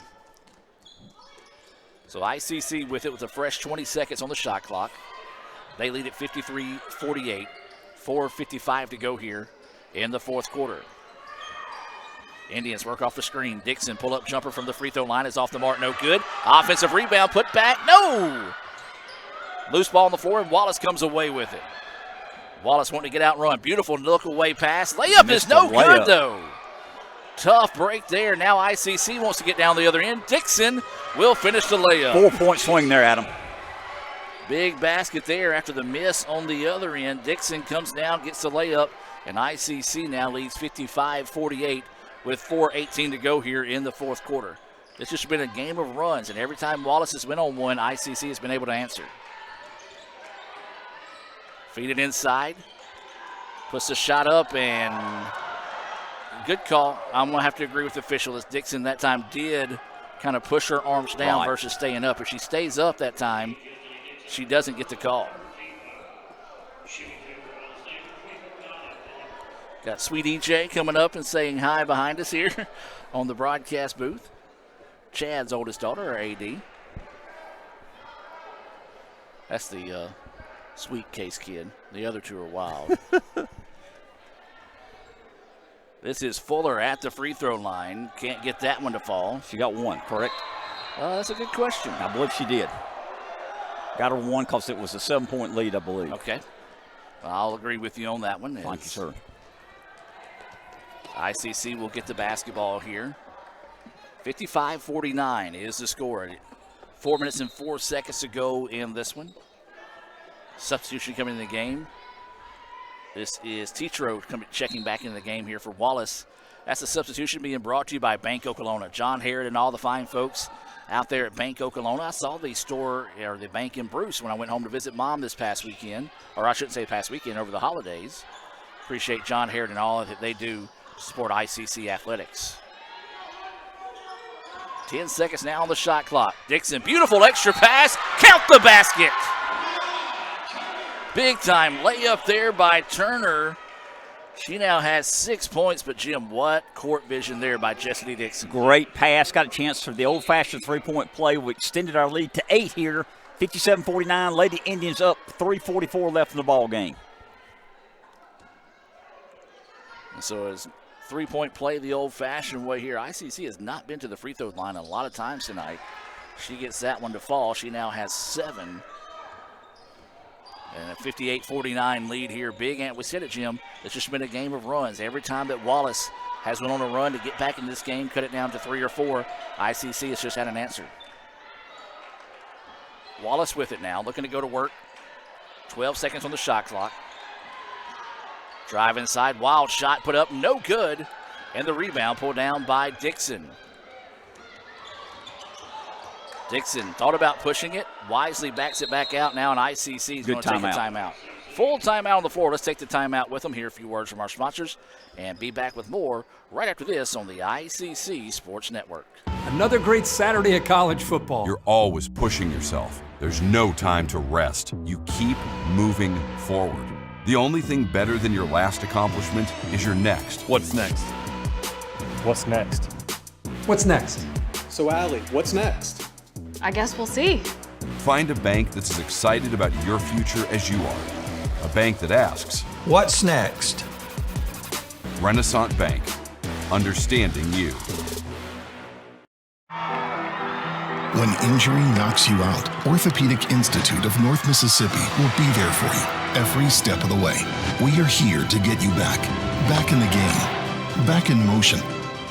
So ICC with it with a fresh 20 seconds on the shot clock. They lead at 53-48. 4:55 to go here in the fourth quarter. Indians work off the screen. Dixon pull-up jumper from the free throw line is off the mark, no good. Offensive rebound, put back, no! Loose ball on the floor, and Wallace comes away with it. Wallace wanting to get out and run. Beautiful look-away pass. Layup is no good, though. Tough break there. Now ICC wants to get down the other end. Dixon will finish the layup. 4-point swing there, Adam. Big basket there after the miss on the other end. Dixon comes down, gets the layup, and ICC now leads 55-48 with 4:18 to go here in the fourth quarter. It's just been a game of runs, and every time Wallace has been on one, ICC has been able to answer. Feed it inside. Puts the shot up, and good call. I'm going to have to agree with the official as Dixon that time did kind of push her arms down versus staying up. If she stays up that time, she doesn't get the call. Got Sweet EJ coming up and saying hi behind us here on the broadcast booth. Chad's oldest daughter, our AD. That's the Sweet Case kid. The other two are wild. This is Fuller at the free throw line. Can't get that one to fall. She got one, correct? That's a good question. I believe she did. Got her one because it was a 7-point lead, I believe. Okay. I'll agree with you on that one. Thank you, sir. ICC will get the basketball here. 55-49 is the score. 4 minutes and 4 seconds to go in this one. Substitution coming in the game. This is Tetro checking back into the game here for Wallace. That's a substitution being brought to you by Bank Oklahoma. John Harrod and all the fine folks out there at Bank Oklahoma. I saw the store, or the bank in Bruce, when I went home to visit Mom this past weekend. Or I shouldn't say past weekend, over the holidays. Appreciate John Harrod and all that they do to support ICC athletics. 10 seconds now on the shot clock. Dixon, beautiful extra pass. Count the basket. Big time layup there by Turner. She now has 6 points, but Jim, what court vision there by Jessie Dixon. Great pass. Got a chance for the old-fashioned three-point play. We extended our lead to 8 here. 57-49. Lady Indians up. 3:44 left in the ball game. And so as three-point play the old-fashioned way here, ICC has not been to the free throw line a lot of times tonight. She gets that one to fall. She now has 7. And a 58-49 lead here. Big, and we said it, Jim, it's just been a game of runs. Every time that Wallace has went on a run to get back in this game, cut it down to 3 or 4, ICC has just had an answer. Wallace with it now, looking to go to work. 12 seconds on the shot clock. Drive inside, wild shot put up, no good. And the rebound pulled down by Dixon. Dixon thought about pushing it, wisely backs it back out now, and ICC is going to take a timeout. Full timeout on the floor. Let's take the timeout with them. Hear a few words from our sponsors and be back with more right after this on the ICC Sports Network. Another great Saturday of college football. You're always pushing yourself. There's no time to rest. You keep moving forward. The only thing better than your last accomplishment is your next. What's next? What's next? What's next? So, Allie, what's next? I guess we'll see. Find a bank that's as excited about your future as you are. A bank that asks, what's next? Renaissance Bank, understanding you. When injury knocks you out, Orthopedic Institute of North Mississippi will be there for you every step of the way. We are here to get you back. Back in the game. Back in motion.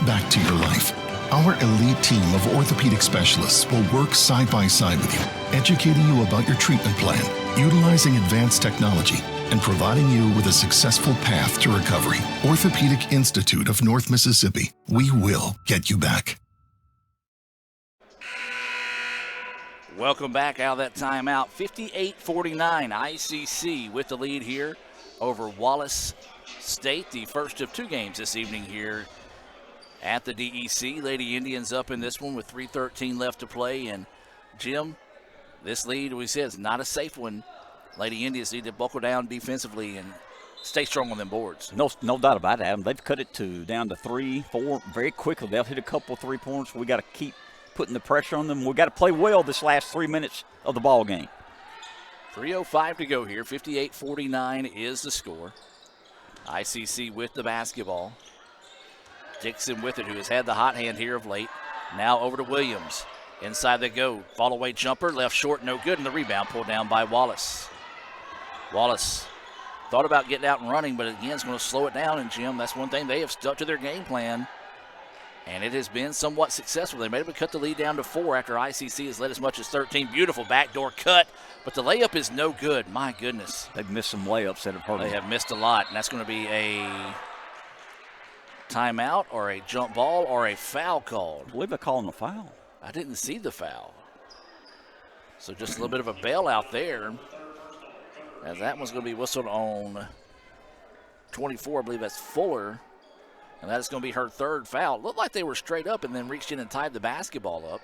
Back to your life. Our elite team of orthopedic specialists will work side by side with you, educating you about your treatment plan, utilizing advanced technology, and providing you with a successful path to recovery. Orthopedic Institute of North Mississippi. We will get you back. Welcome back out of that timeout. 58-49, ICC with the lead here over Wallace State. The first of two games this evening here at the DEC. Lady Indians up in this one with 3:13 left to play. And Jim, this lead, we said, is not a safe one. Lady Indians need to buckle down defensively and stay strong on them boards. No doubt about it, Adam. They've cut it down to 3, 4 very quickly. They'll hit a couple 3-pointers. We got to keep putting the pressure on them. We got to play well this last 3 minutes of the ball game. 3:05 to go here. 58-49 is the score. ICC with the basketball. Dixon with it, who has had the hot hand here of late. Now over to Williams. Inside they go. Fall away jumper, left short, no good, and the rebound pulled down by Wallace. Wallace thought about getting out and running, but again, it's going to slow it down. And Jim, that's one thing, they have stuck to their game plan, and it has been somewhat successful. They may have cut the lead down to 4 after ICC has led as much as 13. Beautiful backdoor cut, but the layup is no good. My goodness. They've missed some layups that have hurt them. They have missed a lot, and that's going to be a timeout or a jump ball or a foul called. I believe they're calling a foul. I didn't see the foul. So just a little bit of a bailout there. As that one's going to be whistled on 24. I believe that's Fuller. And that is going to be her third foul. Looked like they were straight up and then reached in and tied the basketball up.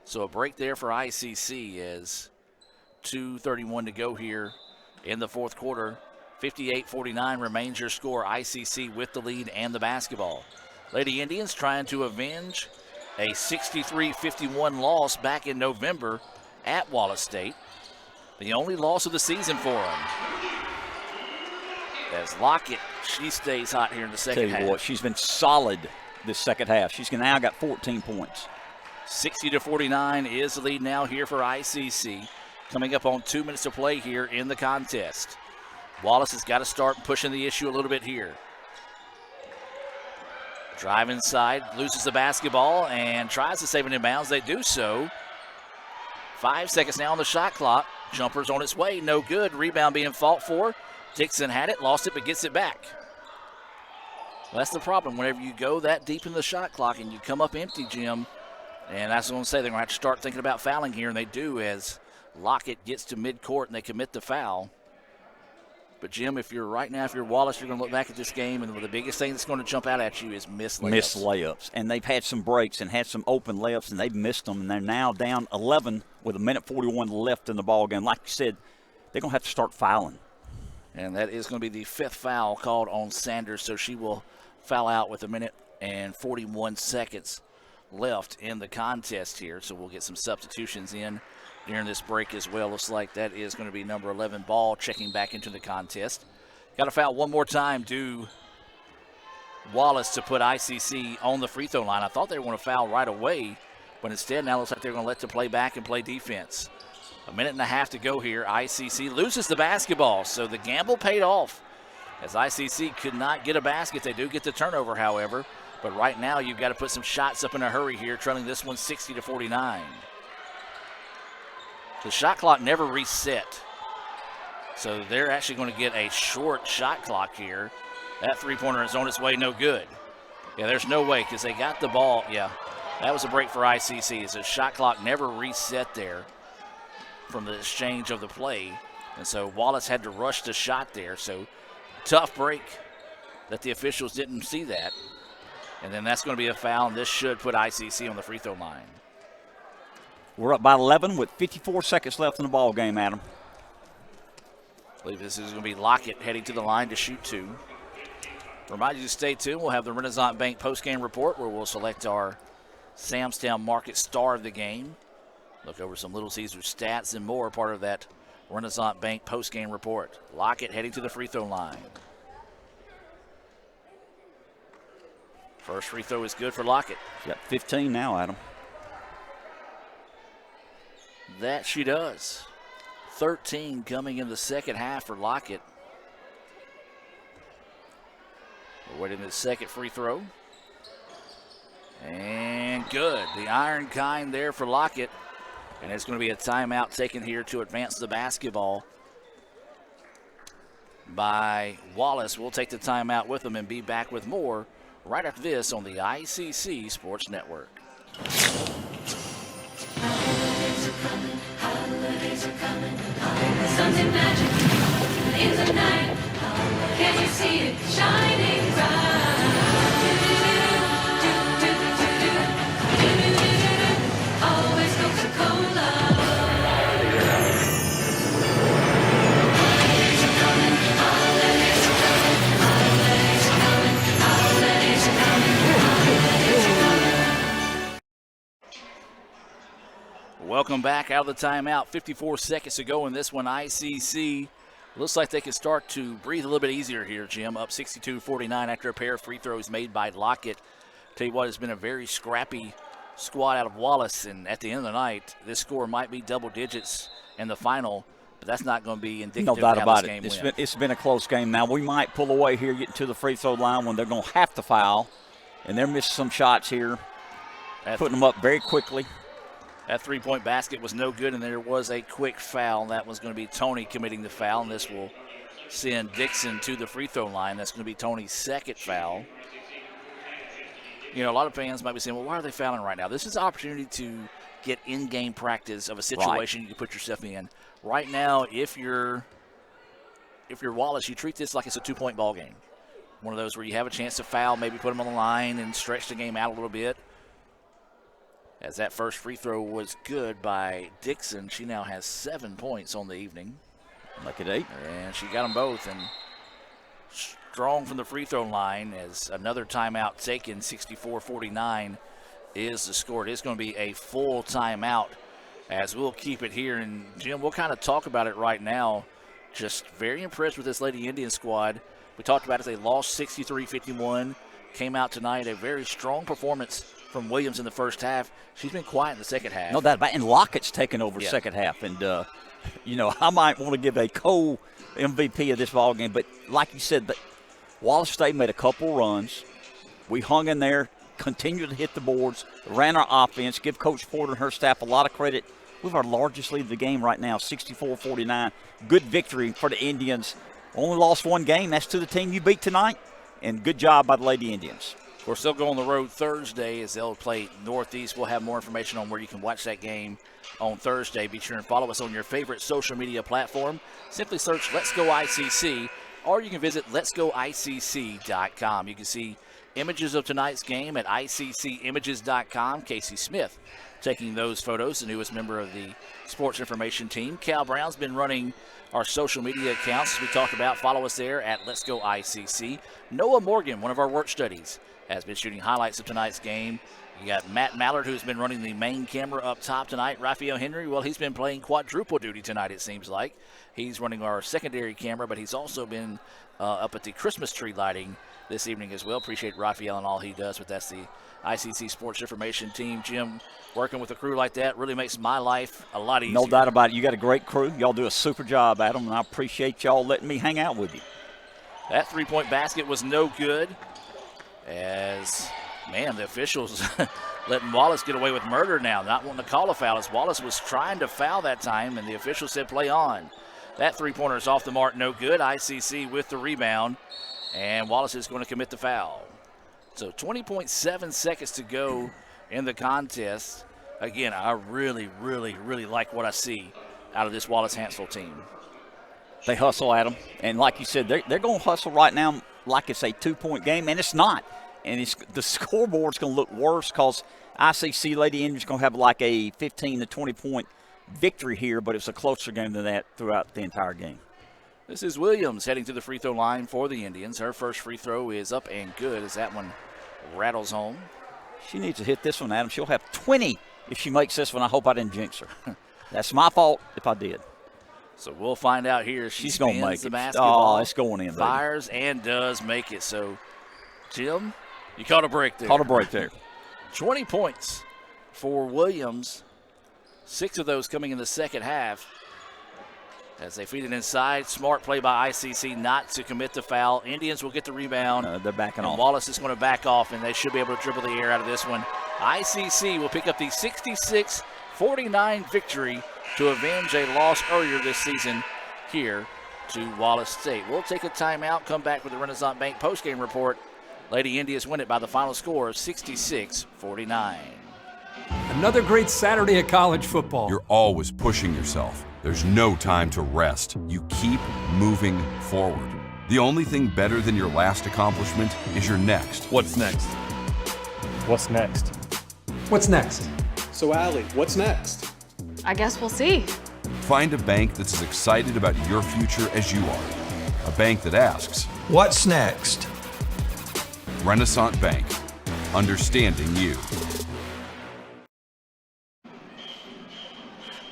So a break there for ICC as 2:31 to go here in the fourth quarter. 58-49 remains your score. ICC with the lead and the basketball. Lady Indians trying to avenge a 63-51 loss back in November at Wallace State. The only loss of the season for them. As Lockett, she stays hot here in the second half. Tell you what, she's been solid this second half. She's now got 14 points. 60-49 is the lead now here for ICC. Coming up on 2 minutes to play here in the contest. Wallace has got to start pushing the issue a little bit here. Drive inside, loses the basketball, and tries to save it in bounds. They do so. 5 seconds now on the shot clock. Jumper's on its way, no good. Rebound being fought for. Dixon had it, lost it, but gets it back. Well, that's the problem. Whenever you go that deep in the shot clock and you come up empty, Jim, and that's what I'm going to say, they're going to have to start thinking about fouling here, and they do as Lockett gets to midcourt and they commit the foul. But, Jim, if you're Wallace, you're going to look back at this game, and the biggest thing that's going to jump out at you is missed layups. Missed layups. And they've had some breaks and had some open layups, and they've missed them. And they're now down 11 with 1:41 left in the ball game. Like you said, they're going to have to start fouling. And that is going to be the 5th foul called on Sanders, so she will foul out with 1:41 left in the contest here. So we'll get some substitutions in during this break as well. Looks like that is going to be number 11 Ball checking back into the contest. Got to foul one more time to Wallace to put ICC on the free throw line. I thought they were going to foul right away, but instead now looks like they're going to let them play back and play defense. 1.5 minutes to go here. ICC loses the basketball, so the gamble paid off as ICC could not get a basket. They do get the turnover, however, but right now you've got to put some shots up in a hurry here, trailing this one 60-49. The shot clock never reset, so they're actually going to get a short shot clock here. That three-pointer is on its way, no good. Yeah, there's no way because they got the ball. Yeah, that was a break for ICC. As the shot clock never reset there from the exchange of the play, and so Wallace had to rush the shot there. So tough break that the officials didn't see that, and then that's going to be a foul, and this should put ICC on the free throw line. We're up by 11 with 54 seconds left in the ball game, Adam. I believe this is going to be Lockett heading to the line to shoot 2. Remind you to stay tuned. We'll have the Renaissance Bank postgame report where we'll select our Samstown Market star of the game. Look over some Little Caesars stats and more, part of that Renaissance Bank postgame report. Lockett heading to the free throw line. First free throw is good for Lockett. He's got 15 now, Adam. That she does. 13 coming in the second half for Lockett. We're waiting the second free throw. And good. The iron kind there for Lockett. And it's going to be a timeout taken here to advance the basketball by Wallace. We'll take the timeout with them and be back with more right after this on the ICC Sports Network. Something magic in the night. Can you see it shining bright? Always Coca-Cola. Holidays are coming. Holidays are coming. Holidays are coming. Holidays are coming. Holidays are coming. Welcome back out of the timeout. 54 seconds to go in this one. ICC looks like they can start to breathe a little bit easier here, Jim. Up 62-49 after a pair of free throws made by Lockett. Tell you what, it's been a very scrappy squad out of Wallace, and at the end of the night, this score might be double digits in the final, but that's not going to be indicative no doubt of how about this game it. went. It's been a close game. Now, we might pull away here, getting to the free throw line when they're going to have to foul, and they're missing some shots here, putting them up very quickly. That three-point basket was no good, and there was a quick foul. That was going to be Tony committing the foul, and this will send Dixon to the free throw line. That's going to be Tony's second foul. You know, a lot of fans might be saying, well, why are they fouling right now? This is an opportunity to get in-game practice of a situation you can put yourself in. Right now, if you're Wallace, you treat this like it's a two-point ball game. One of those where you have a chance to foul, maybe put them on the line and stretch the game out a little bit. As that first free throw was good by Dixon. She now has 7 points on the evening. Look at 8. And she got them both. And strong from the free throw line as another timeout taken. 64-49 is the score. It is going to be a full timeout as we'll keep it here. And, Jim, we'll kind of talk about it right now. Just very impressed with this Lady Indian squad. We talked about it. They lost 63-51. Came out tonight, a very strong performance from Williams in the first half. She's been quiet in the second half. No doubt about it. And Lockett's taken over second half. And, you know, I might want to give a co-MVP of this ball game. But like you said, Wallace State made a couple runs. We hung in there, continued to hit the boards, ran our offense, give Coach Porter and her staff a lot of credit. We have our largest lead of the game right now, 64-49. Good victory for the Indians. Only lost one game. That's to the team you beat tonight. And good job by the Lady Indians. Of course, they'll go on the road Thursday as they'll play Northeast. We'll have more information on where you can watch that game on Thursday. Be sure and follow us on your favorite social media platform. Simply search Let's Go ICC, or you can visit letsgoiccc.com. You can see images of tonight's game at iccimages.com. Casey Smith taking those photos, the newest member of the sports information team. Cal Brown's been running our social media accounts, as we talked about. Follow us there at Let's Go ICC. Noah Morgan, one of our work studies, has been shooting highlights of tonight's game. You got Matt Mallard, who's been running the main camera up top tonight. Raphael Henry, well, he's been playing quadruple duty tonight, it seems like. He's running our secondary camera, but he's also been up at the Christmas tree lighting this evening as well. Appreciate Raphael and all he does, but that's the ICC Sports Information team. Jim, working with a crew like that really makes my life a lot easier. No doubt about it. You got a great crew. Y'all do a super job, Adam, and I appreciate y'all letting me hang out with you. That three-point basket was no good as, man, the officials letting Wallace get away with murder now, not wanting to call a foul as Wallace was trying to foul that time, and the official said play on. That three-pointer is off the mark, no good. ICC with the rebound, and Wallace is going to commit the foul. So 20.7 seconds to go in the contest. Again, I really, really, really like what I see out of this Wallace-Hansville team. They hustle at them, and like you said, they're going to hustle right now like it's a two-point game, and it's not. And the scoreboard's going to look worse because ICC Lady Indians going to have like a 15 to 20-point victory here, but it's a closer game than that throughout the entire game. This is Williams heading to the free throw line for the Indians. Her first free throw is up and good as that one rattles home. She needs to hit this one, Adam. She'll have 20 if she makes this one. I hope I didn't jinx her. That's my fault if I did. So we'll find out here. She's going to make the it. Basketball, it's going in. Fires baby. And does make it. So, Jim, you caught a break there. Caught a break there. 20 points for Williams. 6 of those coming in the second half. As they feed it inside, smart play by ICC not to commit the foul. Indians will get the rebound. They're backing off. Wallace is going to back off, and they should be able to dribble the air out of this one. ICC will pick up the 66-49 victory to avenge a loss earlier this season here to Wallace State. We'll take a timeout, come back with the Renaissance Bank postgame report. Lady Indians win it by the final score of 66-49. Another great Saturday of college football. You're always pushing yourself. There's no time to rest. You keep moving forward. The only thing better than your last accomplishment is your next. What's next? What's next? What's next? So, Allie, what's next? I guess we'll see. Find a bank that's as excited about your future as you are. A bank that asks, what's next? Renaissance Bank. Understanding you.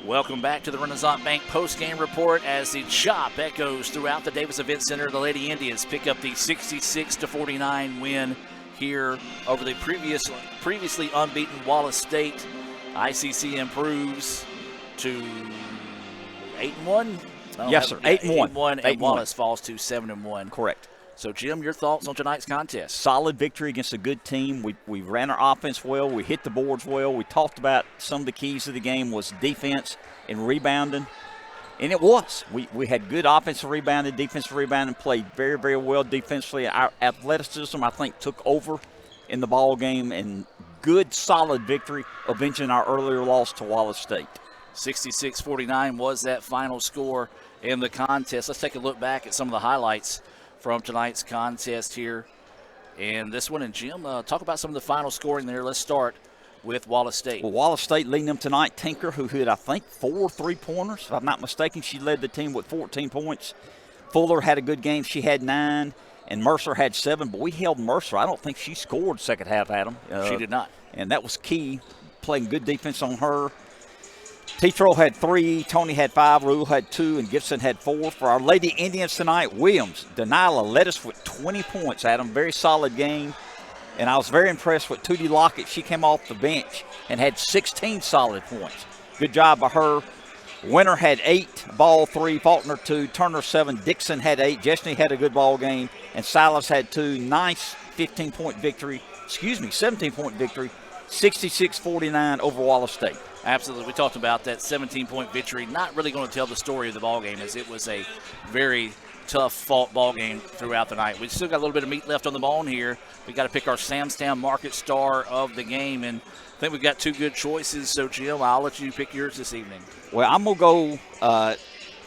Welcome back to the Renaissance Bank postgame report as the chop echoes throughout the Davis Event Center. The Lady Indians pick up the 66-49 win here over the previously unbeaten Wallace State. ICC improves to 8-1. Yes, sir. 8-1. And Wallace falls to 7-1. Correct. So, Jim, your thoughts on tonight's contest? Solid victory against a good team. We ran our offense well. We hit the boards well. We talked about some of the keys of the game was defense and rebounding. And it was. We had good offensive rebounding, defensive rebounding, played very, very well defensively. Our athleticism, I think, took over in the ball game, and good, solid victory, avenging our earlier loss to Wallace State. 66-49 was that final score in the contest. Let's take a look back at some of the highlights from tonight's contest here. And this one, and Jim, talk about some of the final scoring there. Let's start with Wallace State. Well, Wallace State leading them tonight. Tinker, who hit, I think, 4 3-pointers. If I'm not mistaken, she led the team with 14 points. Fuller had a good game. She had 9, and Mercer had 7. But we held Mercer. I don't think she scored second half, Adam. She did not. And that was key, playing good defense on her. Tetro had 3, Tony had 5, Rule had 2, and Gibson had 4. For our Lady Indians tonight, Williams, Denila led us with 20 points, Adam. Very solid game. And I was very impressed with Tootie Lockett. She came off the bench and had 16 solid points. Good job by her. Winter had 8, Ball 3, Faulkner 2, Turner 7, Dixon had 8, Jesney had a good ball game, and Silas had 2. Nice 17-point victory, 66-49 over Wallace State. Absolutely. We talked about that 17-point victory. Not really going to tell the story of the ball game, as it was a very tough fought ball game throughout the night. We still got a little bit of meat left on the bone here. We got to pick our Samstown Market Star of the game, and I think we've got 2 good choices. So, Jim, I'll let you pick yours this evening. Well, I'm going to go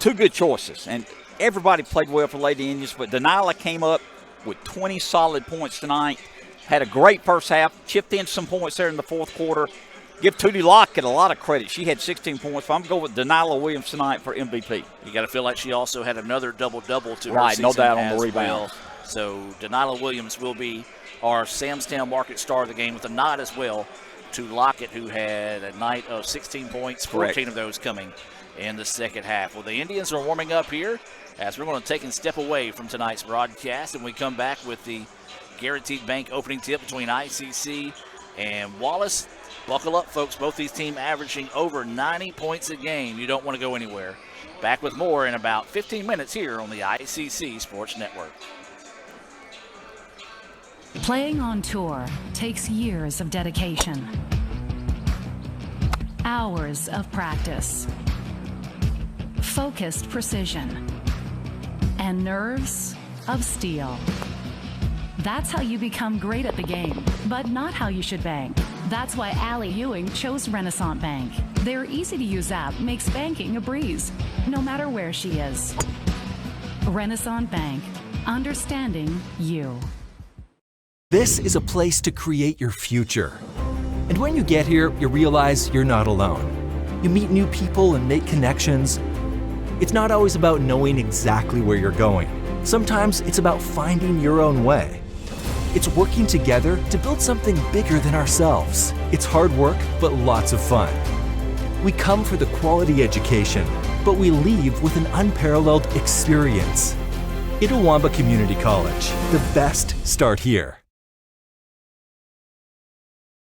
2 good choices, and everybody played well for Lady Indians, but Denila came up with 20 solid points tonight. Had a great first half, chipped in some points there in the fourth quarter. Give Tootie Lockett a lot of credit. She had 16 points. So I'm going to go with Denila Williams tonight for MVP. You got to feel like she also had another double-double to her right, season. No doubt on as the rebound. Well. So Denila Williams will be our Samstown Market Star of the game, with a nod as well to Lockett, who had a night of 16 points, 14 Correct. of those coming in the second half. Well, the Indians are warming up here as we're going to take a step away from tonight's broadcast, and we come back with the Guaranteed Bank opening tip between ICC and Wallace. Buckle up, folks. Both these teams averaging over 90 points a game. You don't want to go anywhere. Back with more in about 15 minutes here on the ICC Sports Network. Playing on tour takes years of dedication, hours of practice, focused precision, and nerves of steel. That's how you become great at the game, but not how you should bank. That's why Allie Ewing chose Renaissance Bank. Their easy-to-use app makes banking a breeze, no matter where she is. Renaissance Bank, understanding you. This is a place to create your future. And when you get here, you realize you're not alone. You meet new people and make connections. It's not always about knowing exactly where you're going. Sometimes it's about finding your own way. It's working together to build something bigger than ourselves. It's hard work, but lots of fun. We come for the quality education, but we leave with an unparalleled experience. Itawamba Community College. The best start here.